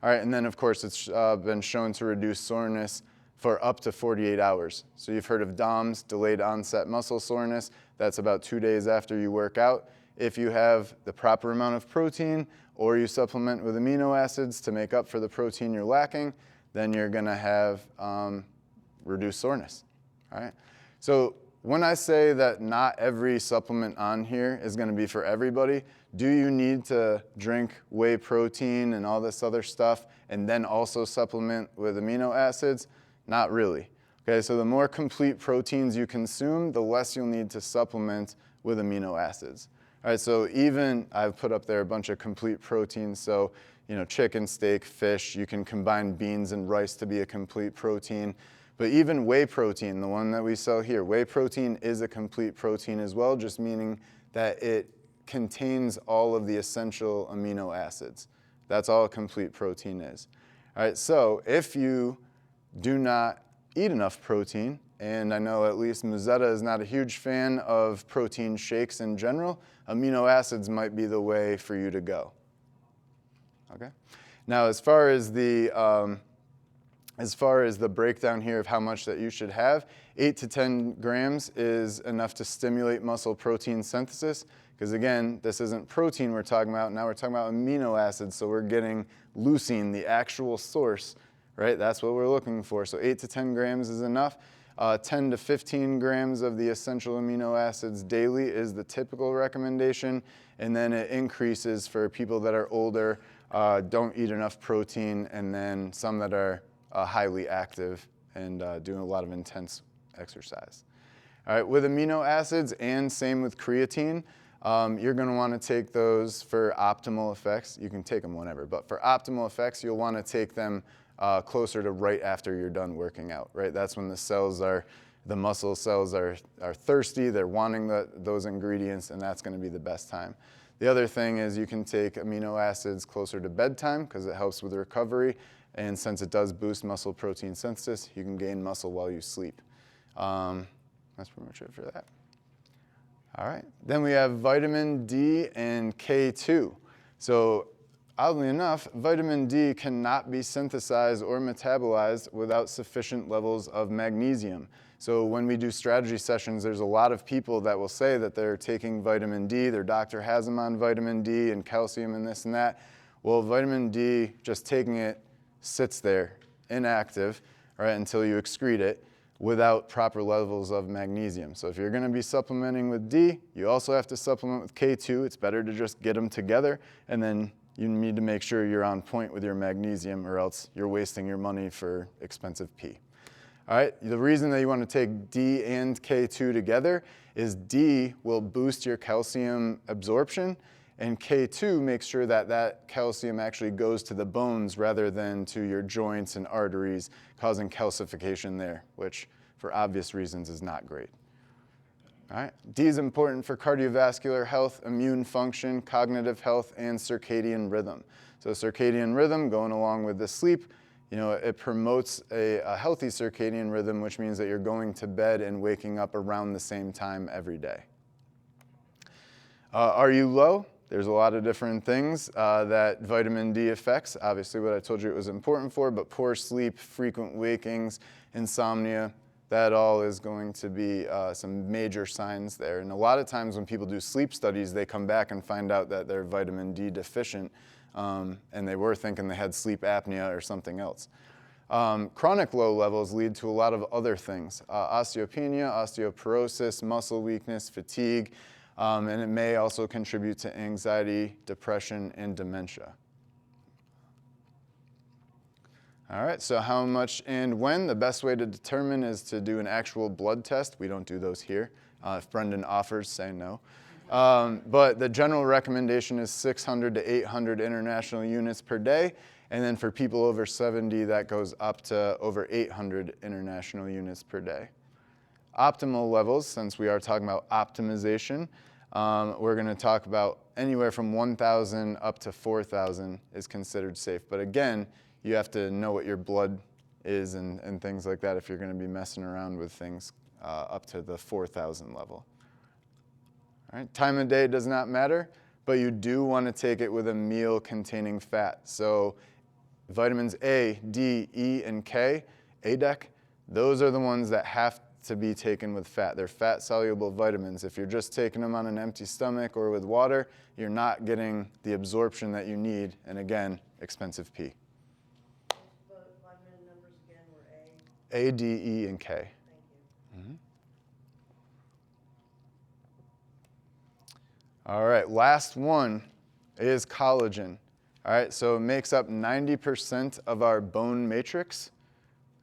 All right, and then of course it's been shown to reduce soreness for up to 48 hours. So you've heard of DOMS, delayed onset muscle soreness. That's about 2 days after you work out. If you have the proper amount of protein or you supplement with amino acids to make up for the protein you're lacking, then you're gonna have reduced soreness. All right. So when I say that not every supplement on here is going to be for everybody, do you need to drink whey protein and all this other stuff and then also supplement with amino acids? Not really. Okay, so the more complete proteins you consume, the less you'll need to supplement with amino acids. All right, so even I've put up there a bunch of complete proteins. So, chicken, steak, fish, you can combine beans and rice to be a complete protein. But even whey protein, the one that we sell here, whey protein is a complete protein as well, just meaning that it contains all of the essential amino acids. That's all a complete protein is. All right, so if you do not eat enough protein, and I know at least Musetta is not a huge fan of protein shakes in general, amino acids might be the way for you to go. Okay? Now, as far as the breakdown here of how much that you should have, 8 to 10 grams is enough to stimulate muscle protein synthesis. Because again, this isn't protein we're talking about, now we're talking about amino acids, so we're getting leucine, the actual source, right? That's what we're looking for. So 8 to 10 grams is enough. 10 to 15 grams of the essential amino acids daily is the typical recommendation, and then it increases for people that are older, don't eat enough protein, and then some that are highly active and doing a lot of intense exercise. All right, with amino acids and same with creatine, you're going to want to take those for optimal effects. You can take them whenever, but for optimal effects, you'll want to take them closer to right after you're done working out, right? That's when the muscle cells are thirsty, they're wanting those ingredients, and that's going to be the best time. The other thing is you can take amino acids closer to bedtime because it helps with recovery. And since it does boost muscle protein synthesis, you can gain muscle while you sleep. That's pretty much it for that. All right. Then we have vitamin D and K2. So oddly enough, vitamin D cannot be synthesized or metabolized without sufficient levels of magnesium. So when we do strategy sessions, there's a lot of people that will say that they're taking vitamin D, their doctor has them on vitamin D and calcium and this and that. Well, vitamin D, just taking it, sits there inactive, right, until you excrete it without proper levels of magnesium. So if you're going to be supplementing with D, you also have to supplement with K2. It's better to just get them together, and then you need to make sure you're on point with your magnesium, or else you're wasting your money for expensive P. All right, the reason that you want to take D and K2 together is D will boost your calcium absorption, and K2 makes sure that that calcium actually goes to the bones rather than to your joints and arteries, causing calcification there, which for obvious reasons is not great. All right. D is important for cardiovascular health, immune function, cognitive health, and circadian rhythm. So circadian rhythm, going along with the sleep, it promotes a healthy circadian rhythm, which means that you're going to bed and waking up around the same time every day. Are you low? There's a lot of different things that vitamin D affects. Obviously, what I told you it was important for, but poor sleep, frequent wakings, insomnia, that all is going to be some major signs there. And a lot of times when people do sleep studies, they come back and find out that they're vitamin D deficient, and they were thinking they had sleep apnea or something else. Chronic low levels lead to a lot of other things. Osteopenia, osteoporosis, muscle weakness, fatigue. And it may also contribute to anxiety, depression, and dementia. All right, so how much and when? The best way to determine is to do an actual blood test. We don't do those here. If Brendan offers, say no. But the general recommendation is 600 to 800 international units per day. And then for people over 70, that goes up to over 800 international units per day. Optimal levels, since we are talking about optimization, we're going to talk about anywhere from 1,000 up to 4,000 is considered safe. But again, you have to know what your blood is and things like that if you're going to be messing around with things up to the 4,000 level. All right, time of day does not matter, but you do want to take it with a meal containing fat. So vitamins A, D, E, and K, ADEC, those are the ones that have to be taken with fat. They're fat-soluble vitamins. If you're just taking them on an empty stomach or with water, you're not getting the absorption that you need, and again, expensive P. The vitamin numbers again were A. A, D, E, and K. Thank you. All right, last one is collagen. All right, so it makes up 90% of our bone matrix.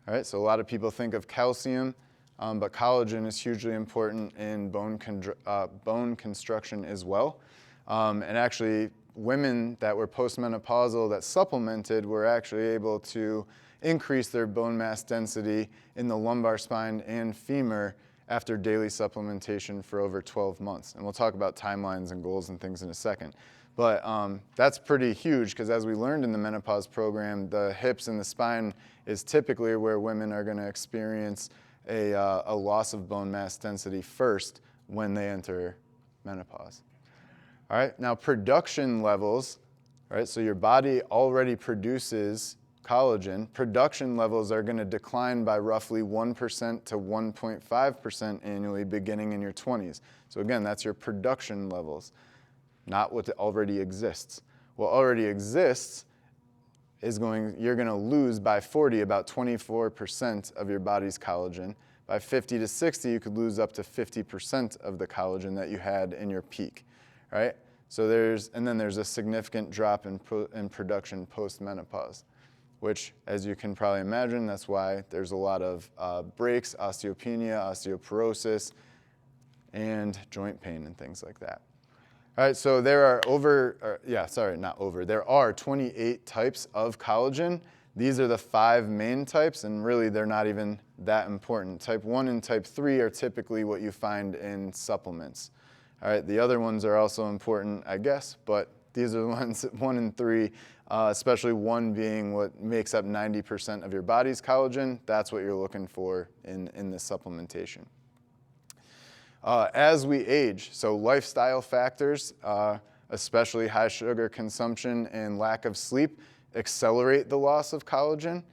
All right, so a lot of people think of calcium, but collagen is hugely important in bone construction as well. And actually, women that were postmenopausal that supplemented were actually able to increase their bone mass density in the lumbar spine and femur after daily supplementation for over 12 months. And we'll talk about timelines and goals and things in a second. But that's pretty huge because as we learned in the menopause program, the hips and the spine is typically where women are going to experience a loss of bone mass density first when they enter menopause. All right, now production levels, all right, so your body already produces collagen. Production levels are going to decline by roughly 1% to 1.5% annually beginning in your 20s. So again, that's your production levels, not what already exists. What already exists is you're going to lose by 40 about 24% of your body's collagen. By 50 to 60, you could lose up to 50% of the collagen that you had in your peak, right? So there's a significant drop in production post-menopause, which, as you can probably imagine, that's why there's a lot of breaks, osteopenia, osteoporosis, and joint pain and things like that. All right, so there are there are 28 types of collagen. These are the 5 main types, and really they're not even that important. Type 1 and type 3 are typically what you find in supplements. All right, the other ones are also important, I guess, but these are the ones, 1 and 3, especially 1 being what makes up 90% of your body's collagen. That's what you're looking for in this supplementation. As we age, so lifestyle factors, especially high sugar consumption and lack of sleep, accelerate the loss of collagen.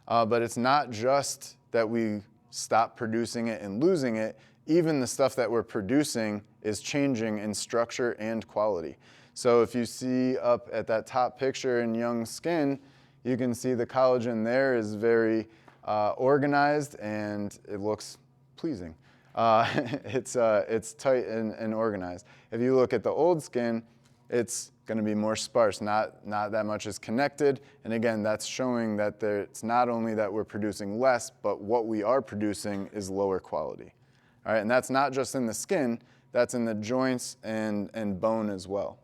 But it's not just that we stop producing it and losing it. Even the stuff that we're producing is changing in structure and quality. So if you see up at that top picture in young skin, you can see the collagen there is very organized and it looks pleasing. It's tight and organized. If you look at the old skin, it's going to be more sparse, not that much is connected. And again, that's showing that it's not only that we're producing less, but what we are producing is lower quality. All right, and that's not just in the skin, that's in the joints and bone as well.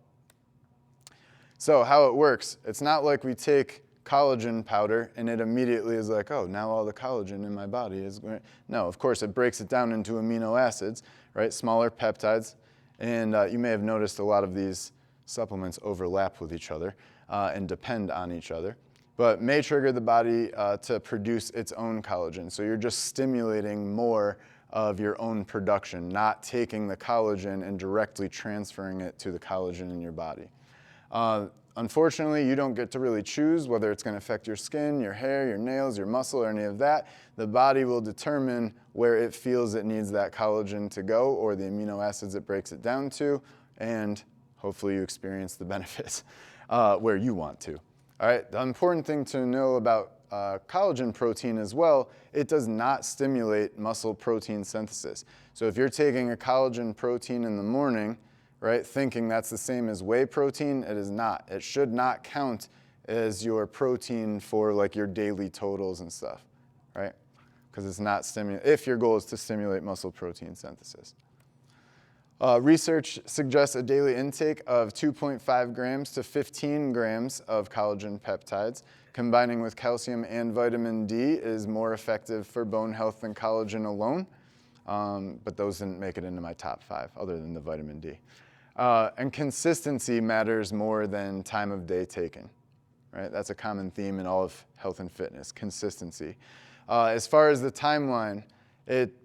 So how it works, it's not like we take collagen powder and it immediately is like, oh, now all the collagen in my body is going. No, of course, it breaks it down into amino acids, right, smaller peptides. And you may have noticed a lot of these supplements overlap with each other and depend on each other, but may trigger the body to produce its own collagen. So you're just stimulating more of your own production, not taking the collagen and directly transferring it to the collagen in your body. Unfortunately, you don't get to really choose whether it's going to affect your skin, your hair, your nails, your muscle, or any of that. The body will determine where it feels it needs that collagen to go or the amino acids it breaks it down to, and hopefully you experience the benefits where you want to. All right, the important thing to know about collagen protein as well, it does not stimulate muscle protein synthesis. So if you're taking a collagen protein in the morning right? Thinking that's the same as whey protein. It is not. It should not count as your protein for like your daily totals and stuff, right? Because it's not if your goal is to stimulate muscle protein synthesis. Research suggests a daily intake of 2.5 grams to 15 grams of collagen peptides. Combining with calcium and vitamin D is more effective for bone health than collagen alone, but those didn't make it into my top 5 other than the vitamin D. And consistency matters more than time of day taken, right? That's a common theme in all of health and fitness, consistency. As far as the timeline,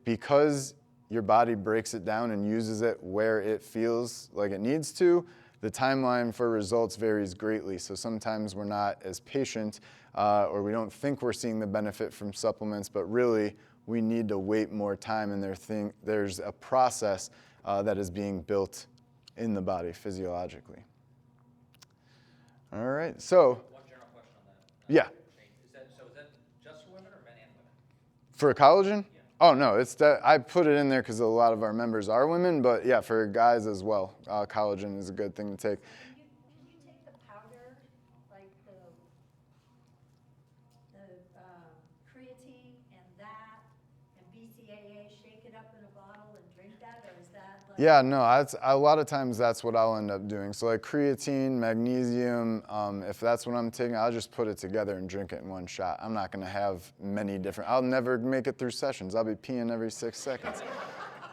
because your body breaks it down and uses it where it feels like it needs to, the timeline for results varies greatly. So sometimes we're not as patient or we don't think we're seeing the benefit from supplements, but really we need to wait more time, and there's a process that is being built in the body physiologically. All right, so. One general question on that. Yeah. Is that just for women or men and women? For collagen? Yeah. Oh, no, I put it in there because a lot of our members are women, but yeah, for guys as well, collagen is a good thing to take. Can you take the powder, like the creatine and that, and BCAA, shake it up in a bottle and drink that, or is that like? Yeah, no, a lot of times that's what I'll end up doing. So like creatine, magnesium, if that's what I'm taking, I'll just put it together and drink it in one shot. I'm not gonna have many different, I'll never make it through sessions. I'll be peeing every 6 seconds.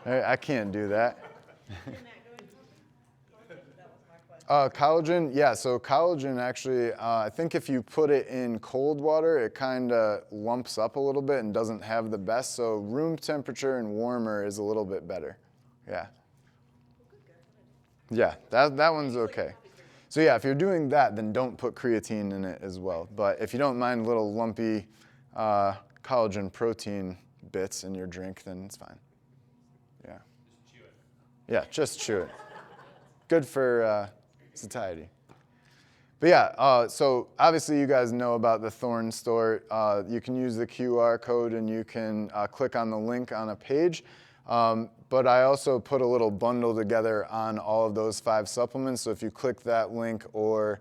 I can't do that. Collagen, yeah, so collagen actually, I think if you put it in cold water, it kind of lumps up a little bit and doesn't have the best. So room temperature and warmer is a little bit better, yeah. Yeah, that one's okay. So yeah, if you're doing that, then don't put creatine in it as well. But if you don't mind little lumpy collagen protein bits in your drink, then it's fine. Yeah. Just chew it. Yeah, just chew it. Good for satiety. But yeah, so obviously you guys know about the Thorne store. You can use the QR code and you can click on the link on a page. But I also put a little bundle together on all of those 5 supplements. So if you click that link or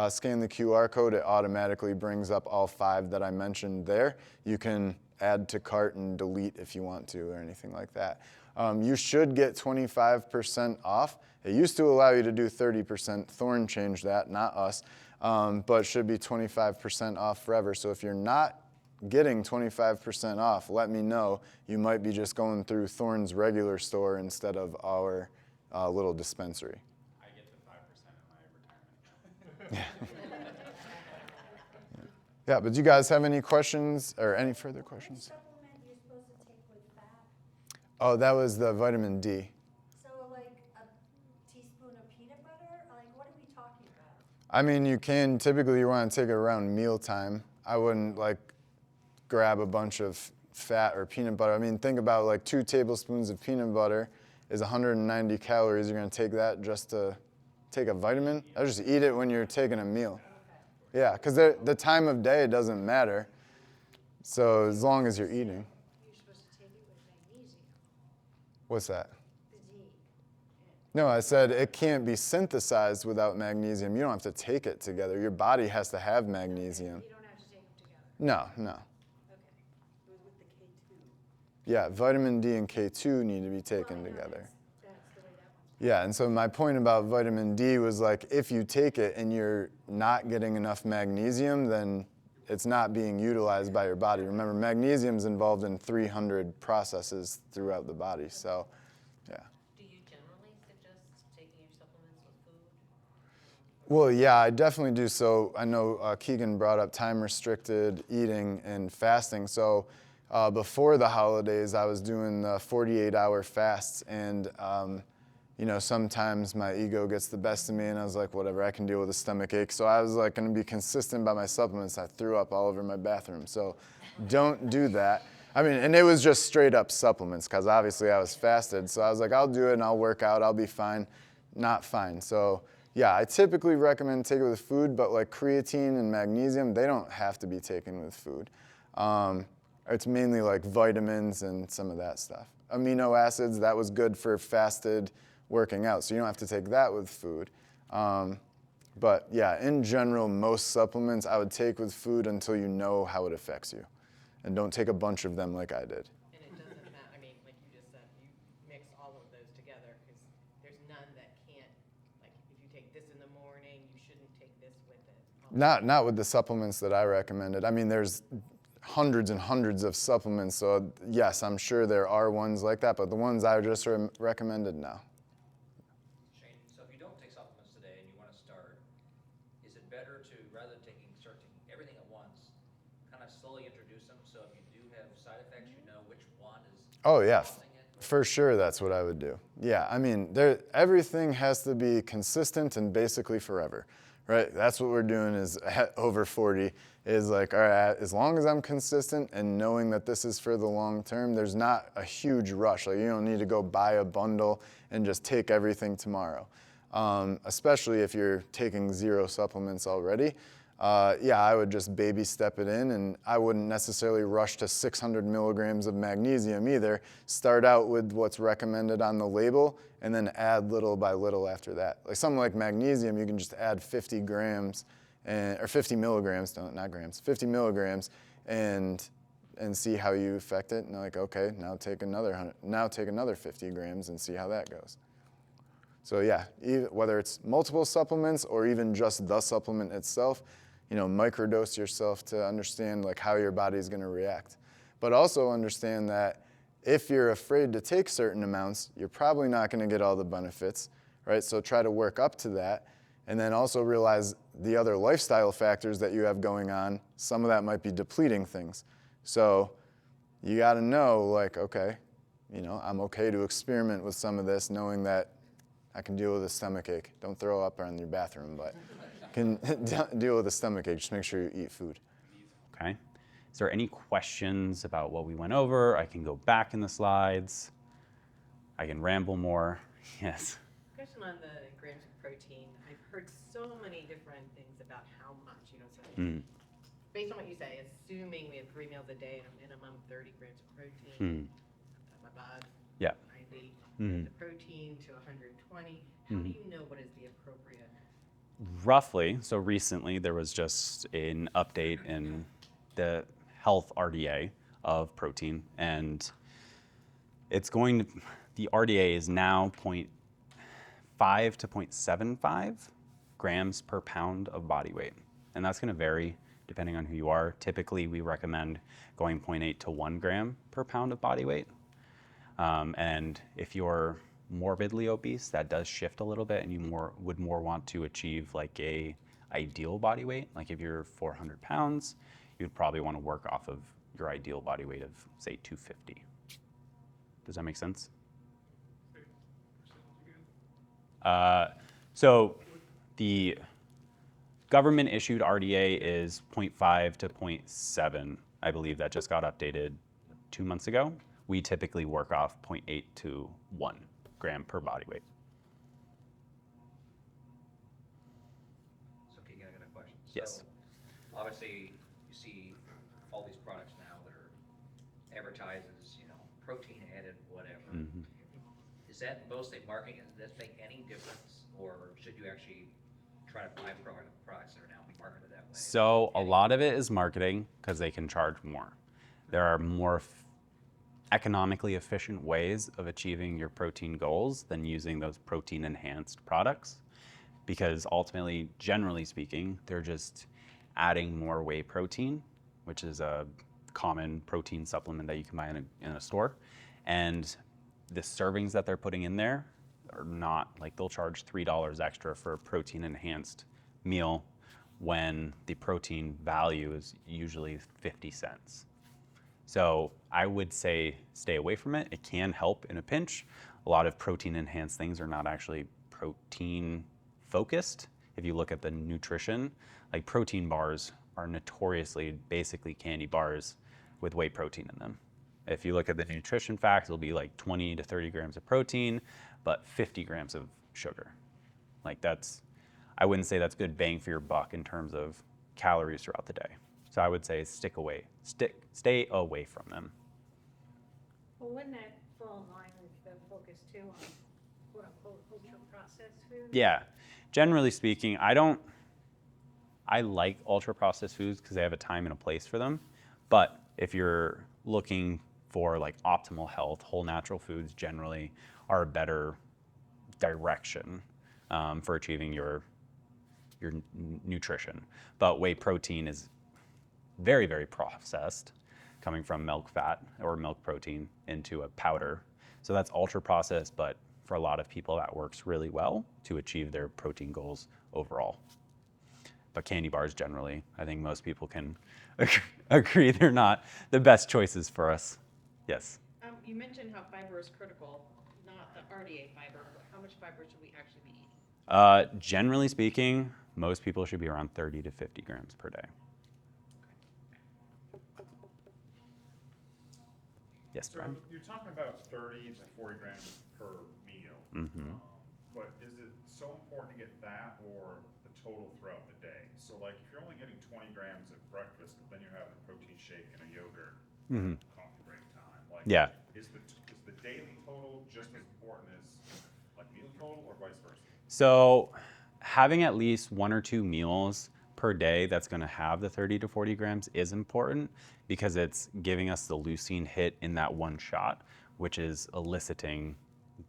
scan the QR code, it automatically brings up all 5 that I mentioned there. You can add to cart and delete if you want to or anything like that. You should get 25% off. It used to allow you to do 30%. Thorne changed that, not us. But it should be 25% off forever. So if you're not getting 25% off, let me know. You might be just going through Thorne's regular store instead of our little dispensary. I get the 5% in my retirement account. Yeah, but do you guys have any questions or any further questions? Supplement you're supposed to take with fat? Oh, that was the vitamin D. So like a teaspoon of peanut butter? Like what are we talking about? I mean, you can, typically you want to take it around mealtime. I wouldn't like grab a bunch of fat or peanut butter. I mean, think about like 2 tablespoons of peanut butter is 190 calories. You're going to take that just to take a vitamin? I'll just eat it when you're taking a meal. Yeah, because the time of day doesn't matter. So as long as you're eating. You're supposed to take it with magnesium, What's that? the D. No, I said it can't be synthesized without magnesium. You don't have to take it together. Your body has to have magnesium. You don't have to take them together. No. Okay. It was with the K2. Yeah, vitamin D and K2 need to be taken together. That's the way that one's. Yeah, and so my point about vitamin D was like, if you take it and you're not getting enough magnesium, then it's not being utilized by your body. Remember, magnesium's involved in 300 processes throughout the body, so yeah. Do you generally suggest taking your supplements with food? Well, yeah, I definitely do. So I know Keegan brought up time-restricted eating and fasting. So before the holidays, I was doing the 48-hour fasts, and you know, sometimes my ego gets the best of me, and I was like, whatever, I can deal with a stomach ache. So I was like going to be consistent by my supplements. I threw up all over my bathroom. So don't do that. I mean, and it was just straight up supplements because obviously I was fasted. So I was like, I'll do it and I'll work out. I'll be fine. Not fine. So yeah, I typically recommend take it with food, but like creatine and magnesium, they don't have to be taken with food. It's mainly like vitamins and some of that stuff. Amino acids, that was good for fasted working out. So you don't have to take that with food. But yeah, in general, most supplements I would take with food until you know how it affects you. And don't take a bunch of them like I did. And it doesn't matter, I mean, like you just said, you mix all of those together, because there's none that can't, like, if you take this in the morning, you shouldn't take this with it. Not with the supplements that I recommended. I mean, there's hundreds and hundreds of supplements, so yes, I'm sure there are ones like that, but the ones I just recommended, no. Shane, so if you don't take supplements today and you want to start, is it better to, rather than start taking everything at once, kind of slowly introduce them, so if you do have side effects, you know which one is Oh yeah, causing it? for sure that's what I would do. Yeah, I mean, everything has to be consistent and basically forever, right? That's what we're doing is at over 40, is like, all right, as long as I'm consistent and knowing that this is for the long term, there's not a huge rush. Like you don't need to go buy a bundle and just take everything tomorrow. Especially if you're taking 0 supplements already. Yeah, I would just baby step it in, and I wouldn't necessarily rush to 600 milligrams of magnesium either. Start out with what's recommended on the label and then add little by little after that. Like something like magnesium, you can just add 50 grams or 50 milligrams, not grams, 50 milligrams and see how you affect it. And like, okay, now take another 50 grams and see how that goes. So yeah, whether it's multiple supplements or even just the supplement itself, microdose yourself to understand like how your body's going to react. But also understand that if you're afraid to take certain amounts, you're probably not going to get all the benefits, right? So try to work up to that. And then also realize the other lifestyle factors that you have going on, some of that might be depleting things. So you got to know like, okay, I'm okay to experiment with some of this, knowing that I can deal with a stomachache. Don't throw up on your bathroom, but can deal with a stomachache. Just make sure you eat food. Okay. Is there any questions about what we went over? I can go back in the slides. I can ramble more. Yes. Question on the grams of protein. I've heard so many different things about how much, so based on what you say, assuming we have 3 meals a day and a minimum 30 grams of protein, above Yeah. 90, the protein to 120, how do you know what is the appropriate? Roughly, so recently there was just an update in the health RDA of protein, and the RDA is now 0.5 to 0.75 grams per pound of body weight. And that's going to vary depending on who you are. Typically, we recommend going 0.8 to 1 gram per pound of body weight. And if you're morbidly obese, that does shift a little bit, and you would more want to achieve like a ideal body weight. Like if you're 400 pounds, you'd probably want to work off of your ideal body weight of say 250. Does that make sense? So the government issued RDA is 0.5 to 0.7. I believe that just got updated 2 months ago. We typically work off 0.8 to 1 gram per body weight. So Keegan, I got a question. Yes. So obviously, you see all these products now that are advertised as, protein added, whatever. Is that mostly marketing? Does that make any difference? Or should you actually try to buy products that are now marketed that way? So a lot of it is marketing because they can charge more. There are more economically efficient ways of achieving your protein goals than using those protein enhanced products, because ultimately, generally speaking, they're just adding more whey protein, which is a common protein supplement that you can buy in a store. And the servings that they're putting in there are not, like they'll charge $3 extra for a protein enhanced meal when the protein value is usually 50 cents. So I would say stay away from it. It can help in a pinch. A lot of protein enhanced things are not actually protein focused. If you look at the nutrition, like protein bars are notoriously basically candy bars with whey protein in them. If you look at the nutrition facts, it'll be like 20 to 30 grams of protein, but 50 grams of sugar. Like I wouldn't say that's good bang for your buck in terms of calories throughout the day. So I would say stay away from them. Well, wouldn't that fall in line with the focus too on quote unquote processed foods? Yeah, generally speaking, I like ultra processed foods because they have a time and a place for them. But if you're looking for like optimal health, whole natural foods generally are a better direction for achieving your nutrition. But whey protein is very, very processed, coming from milk fat or milk protein into a powder. So that's ultra processed, but for a lot of people that works really well to achieve their protein goals overall. But candy bars generally, I think most people can agree they're not the best choices for us. Yes. You mentioned how fiber is critical, not the RDA fiber, but how much fiber should we actually be eating? Generally speaking, most people should be around 30 to 50 grams per day. Yes, So Brian? you're talking about 30 to 40 grams per meal. But is it so important to get that or the total throughout the day? So like if you're only getting 20 grams at breakfast, but then you're having a protein shake and a yogurt, coffee break time. Like, Yeah. Is the daily total just as important as like meal total or vice versa? So having at least 1 or 2 meals per day that's going to have the 30 to 40 grams is important because it's giving us the leucine hit in that one shot, which is eliciting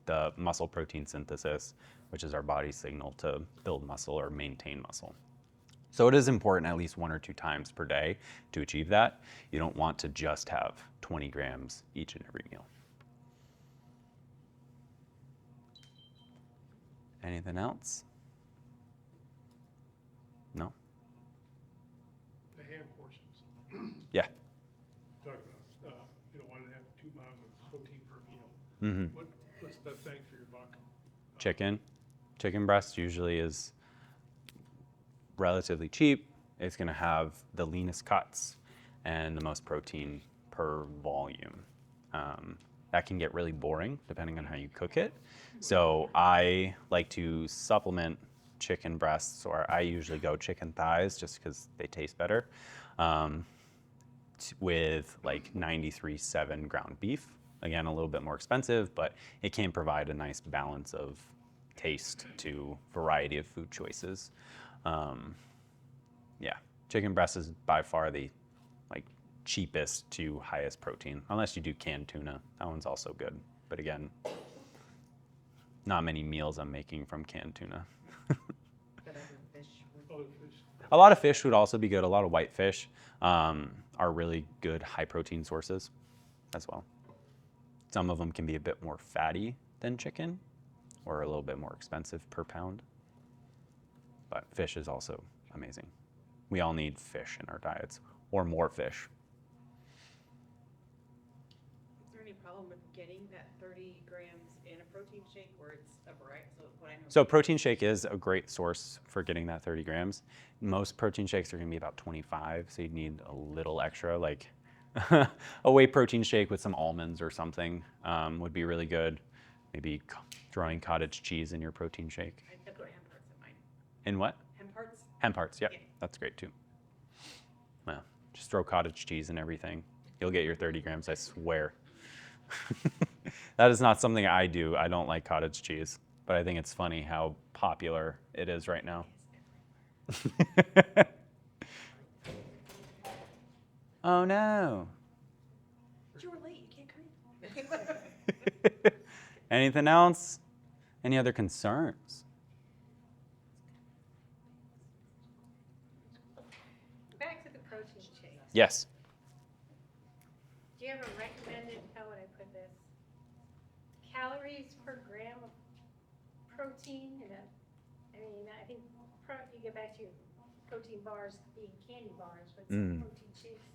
the muscle protein synthesis, which is our body's signal to build muscle or maintain muscle. So it is important at least 1 or 2 times per day to achieve that. You don't want to just have 20 grams each and every meal. Anything else? No? The ham portions. Yeah. Talk about, wanting to have 2 pounds of protein per meal. What's the best bang for your buck? Chicken breast usually is relatively cheap. It's going to have the leanest cuts and the most protein per volume. That can get really boring depending on how you cook it. So I like to supplement chicken breasts, or I usually go chicken thighs just because they taste better, with like 93.7 ground beef. Again, a little bit more expensive, but it can provide a nice balance of taste to variety of food choices. Yeah, chicken breast is by far the cheapest to highest protein, unless you do canned tuna. That one's also good, but again, not many meals I'm making from canned tuna. But other fish would Other fish. A lot of fish would also be good. A lot of white fish are really good high protein sources as well. Some of them can be a bit more fatty than chicken or a little bit more expensive per pound. But fish is also amazing. We all need fish in our diets, or more fish. Is there any problem with getting that 30 grams in a protein shake where it's a variety? So what I know. So protein shake is a great source for getting that 30 grams. Most protein shakes are going to be about 25, so you need a little extra, like a whey protein shake with some almonds or something would be really good. Maybe throwing cottage cheese in your protein shake. I put hemp hearts in mine. In what? Hemp hearts? Hemp hearts, yep. Yeah. That's great too. Well, just throw cottage cheese in everything. You'll get your 30 grams, I swear. That is not something I do. I don't like cottage cheese, but I think it's funny how popular it is right now. Oh no. But you were late. You can't come. Anything else? Any other concerns? Back to the protein shakes. Yes. Do you have a recommended, how would I put this? Calories per gram of protein I think you get back to your protein bars being candy bars, but some protein shakes.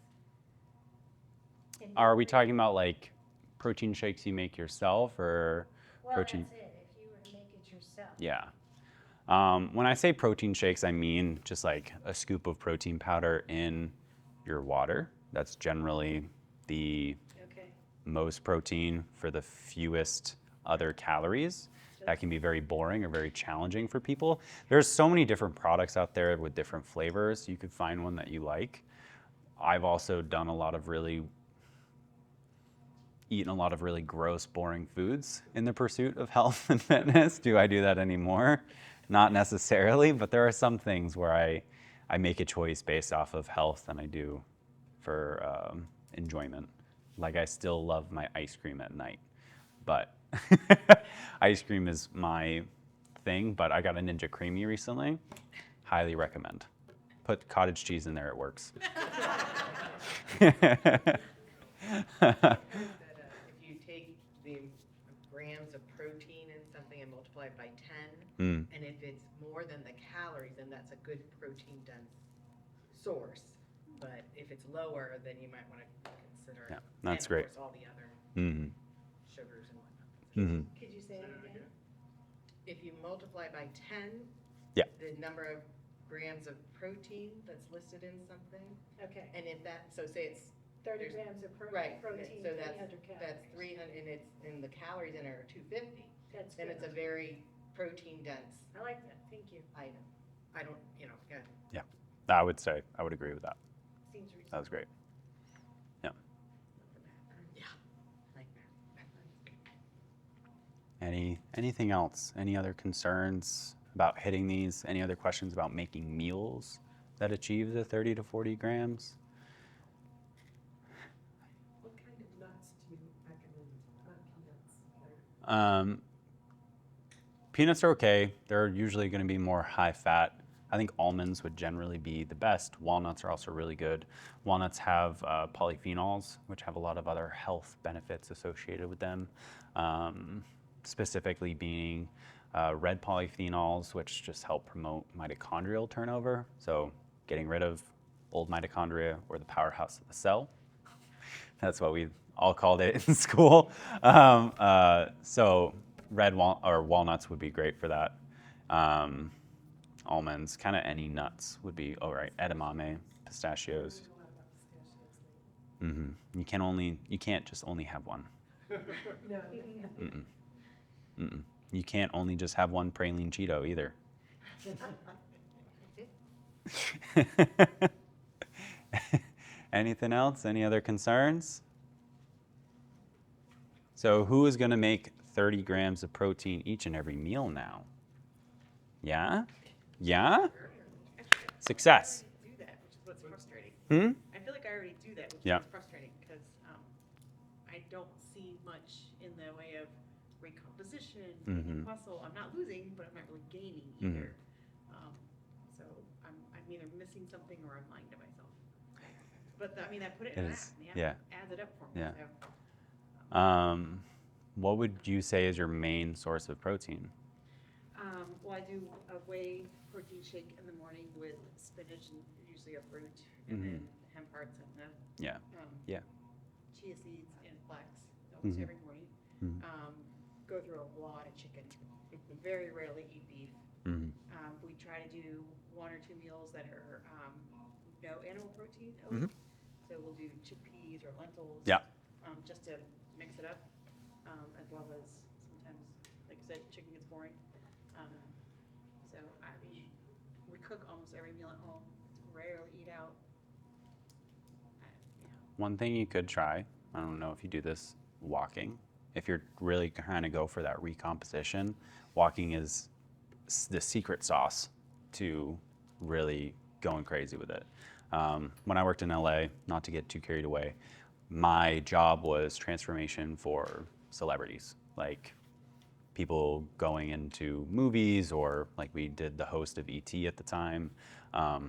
can be Are we pretty- talking about like protein shakes you make yourself or Well, protein? that's it, if you were to make it yourself. Yeah. When I say protein shakes, I mean just like a scoop of protein powder in your water. That's generally the Okay. most protein for the fewest other calories. That can be very boring or very challenging for people. There's so many different products out there with different flavors. You could find one that you like. I've also done a lot of really eaten a lot of really gross, boring foods in the pursuit of health and fitness. Do I do that anymore? Not necessarily, but there are some things where I make a choice based off of health than I do for enjoyment. Like I still love my ice cream at night, but ice cream is my thing, but I got a Ninja Creamy recently. Highly recommend. Put cottage cheese in there, it works. That if you take the grams of protein in something and multiply it by 10, and if it's more than the calories, then that's a good protein dense source. But if it's lower, then you might want to consider. Yeah, that's and great. Of course, all the other sugars and whatnot. Could you say it again? If you multiply by 10, Yeah. the number of grams of protein that's listed in something, Okay, and if that, so say it's 30 there's- grams of right, protein, so 300 calories. that's 300, and it's and the calories in it are 250. That's Then good. it's a very protein dense I like that, thank you. item. I don't, yeah. Yeah, I would agree with that. Seems That reasonable. was great. Yeah. Yeah, like that. Anything else? Any other concerns about hitting these? Any other questions about making meals that achieve the 30 to 40 grams? What kind of nuts do you recommend? Not peanuts. Peanuts are okay. They're usually going to be more high fat. I think almonds would generally be the best. Walnuts are also really good. Walnuts have polyphenols, which have a lot of other health benefits associated with them, specifically being red polyphenols, which just help promote mitochondrial turnover. So getting rid of old mitochondria, or the powerhouse of the cell. That's what we all called it in school. So walnuts would be great for that. Almonds, kind of any nuts would be all right. Edamame, pistachios. You can't just only have one. No. You can't only just have one praline Cheeto either. Anything else? Any other concerns? So who is going to make 30 grams of protein each and every meal now? Yeah? Yeah? Success. I do that, which is what's frustrating. Hmm? I feel like I already do that, which Yeah. is frustrating, because I don't see much in the way of recomposition, muscle. I'm not losing, but I'm not really gaining either. So I'm either missing something or I'm lying to myself. But I put it in It an is, app, and the yeah. app adds it up for me. Yeah. So. What would you say is your main source of protein? Well, I do a whey protein shake in the morning with spinach and usually a fruit, and then hemp hearts and the Yeah. Yeah. chia seeds and flax almost every morning. Go through a lot of chicken. Very rarely eat beef. We try to do 1 or 2 meals that are no animal protein. So we'll do chickpeas or lentils. Yeah. Just to mix it up, as well as sometimes, like I said, chicken gets boring. So we cook almost every meal at home. Rarely eat out. One thing you could try, I don't know if you do this, walking. If you're really trying to go for that recomposition, walking is the secret sauce to really going crazy with it. When I worked in LA, not to get too carried away, my job was transformation for celebrities, like people going into movies, or like we did the host of ET at the time,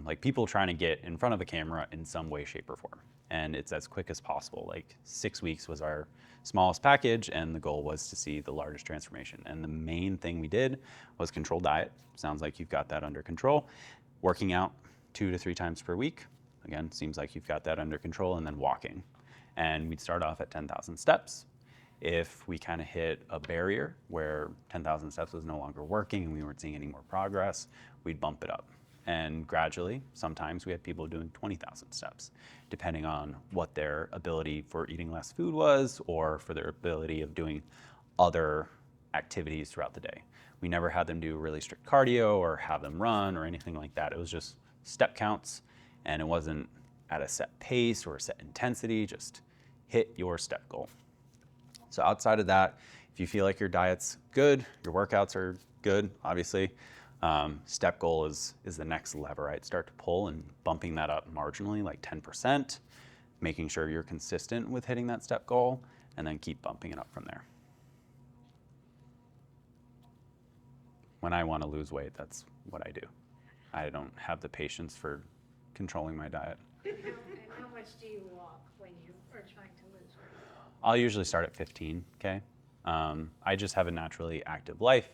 like people trying to get in front of a camera in some way, shape, or form. And it's as quick as possible. Like 6 weeks was our smallest package, and the goal was to see the largest transformation. And the main thing we did was controlled diet. Sounds like you've got that under control. Working out 2 to 3 times per week. Again, seems like you've got that under control. And then walking. And we'd start off at 10,000 steps. If we kind of hit a barrier where 10,000 steps was no longer working and we weren't seeing any more progress, we'd bump it up. And gradually, sometimes we had people doing 20,000 steps, depending on what their ability for eating less food was, or for their ability of doing other activities throughout the day. We never had them do really strict cardio or have them run or anything like that. It was just step counts, and it wasn't at a set pace or a set intensity, just hit your step goal. So outside of that, if you feel like your diet's good, your workouts are good, obviously, step goal is the next lever I'd start to pull, and bumping that up marginally, like 10%, making sure you're consistent with hitting that step goal, and then keep bumping it up from there. When I want to lose weight, that's what I do. I don't have the patience for controlling my diet. And how much do you walk when you are trying to lose weight? I'll usually start at 15K. I just have a naturally active life.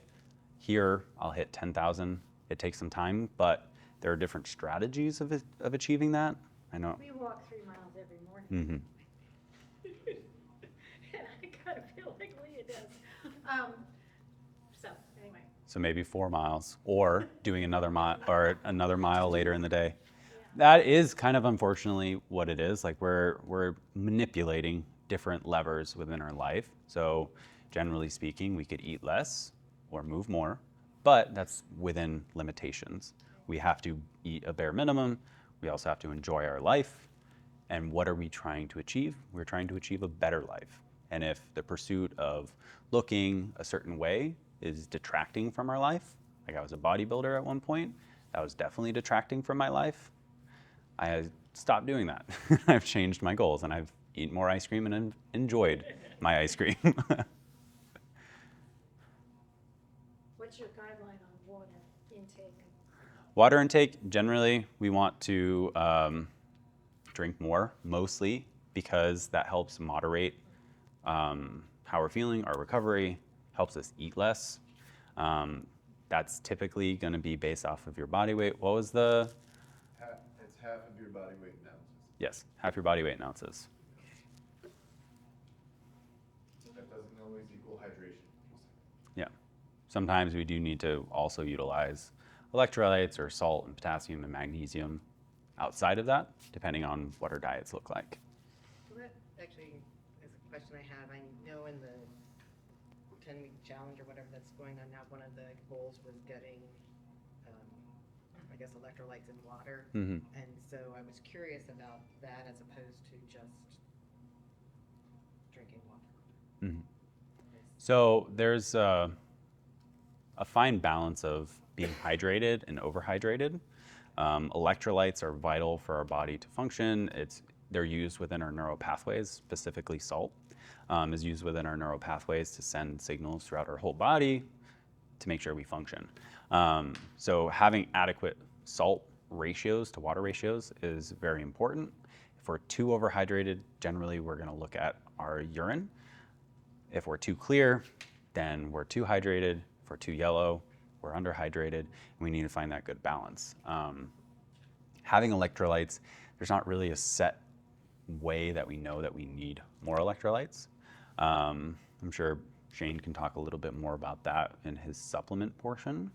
Here, I'll hit 10,000. It takes some time, but there are different strategies of achieving that. I know. We walk 3 miles every morning. Mm-hmm. And I kind of feel like Leah does. So, anyway. So maybe 4 miles, or doing another mile later in the day. That is kind of unfortunately what it is. Like we're manipulating different levers within our life. So generally speaking, we could eat less or move more, but that's within limitations. We have to eat a bare minimum. We also have to enjoy our life. And what are we trying to achieve? We're trying to achieve a better life. And if the pursuit of looking a certain way is detracting from our life, like I was a bodybuilder at one point, that was definitely detracting from my life, I stopped doing that. I've changed my goals, and I've eaten more ice cream and enjoyed my ice cream. What's your guideline on water intake? Water intake, generally, we want to drink more, mostly because that helps moderate how we're feeling, our recovery, helps us eat less. That's typically going to be based off of your body weight. What was the? It's half of your body weight in ounces. Yes, half your body weight in ounces. That doesn't always equal hydration. Yeah. Sometimes we do need to also utilize electrolytes or salt and potassium and magnesium outside of that, depending on what our diets look like. Well, that actually is a question I have. I know in the 10-week challenge or whatever that's going on now, one of the goals was getting, I guess, electrolytes in water. Mm-hmm. And so I was curious about that as opposed to just drinking water. Mm-hmm. So there's a fine balance of being hydrated and overhydrated. Electrolytes are vital for our body to function. They're used within our neural pathways, specifically salt is used within our neural pathways to send signals throughout our whole body to make sure we function. So having adequate salt ratios to water ratios is very important. If we're too overhydrated, generally we're going to look at our urine. If we're too clear, then we're too hydrated. If we're too yellow, we're underhydrated. We need to find that good balance. Having electrolytes, there's not really a set way that we know that we need more electrolytes. I'm sure Shane can talk a little bit more about that in his supplement portion.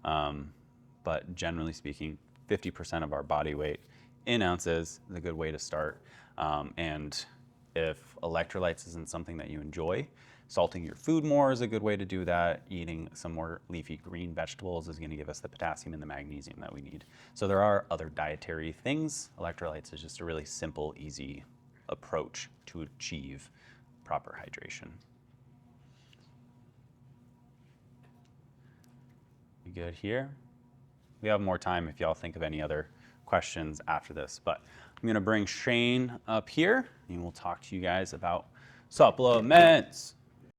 But generally speaking, 50% of our body weight in ounces is a good way to start. And if electrolytes isn't something that you enjoy, salting your food more is a good way to do that. Eating some more leafy green vegetables is going to give us the potassium and the magnesium that we need. So there are other dietary things. Electrolytes is just a really simple, easy approach to achieve proper hydration. We good here? We have more time if y'all think of any other questions after this, but I'm going to bring Shane up here and we'll talk to you guys about supplements.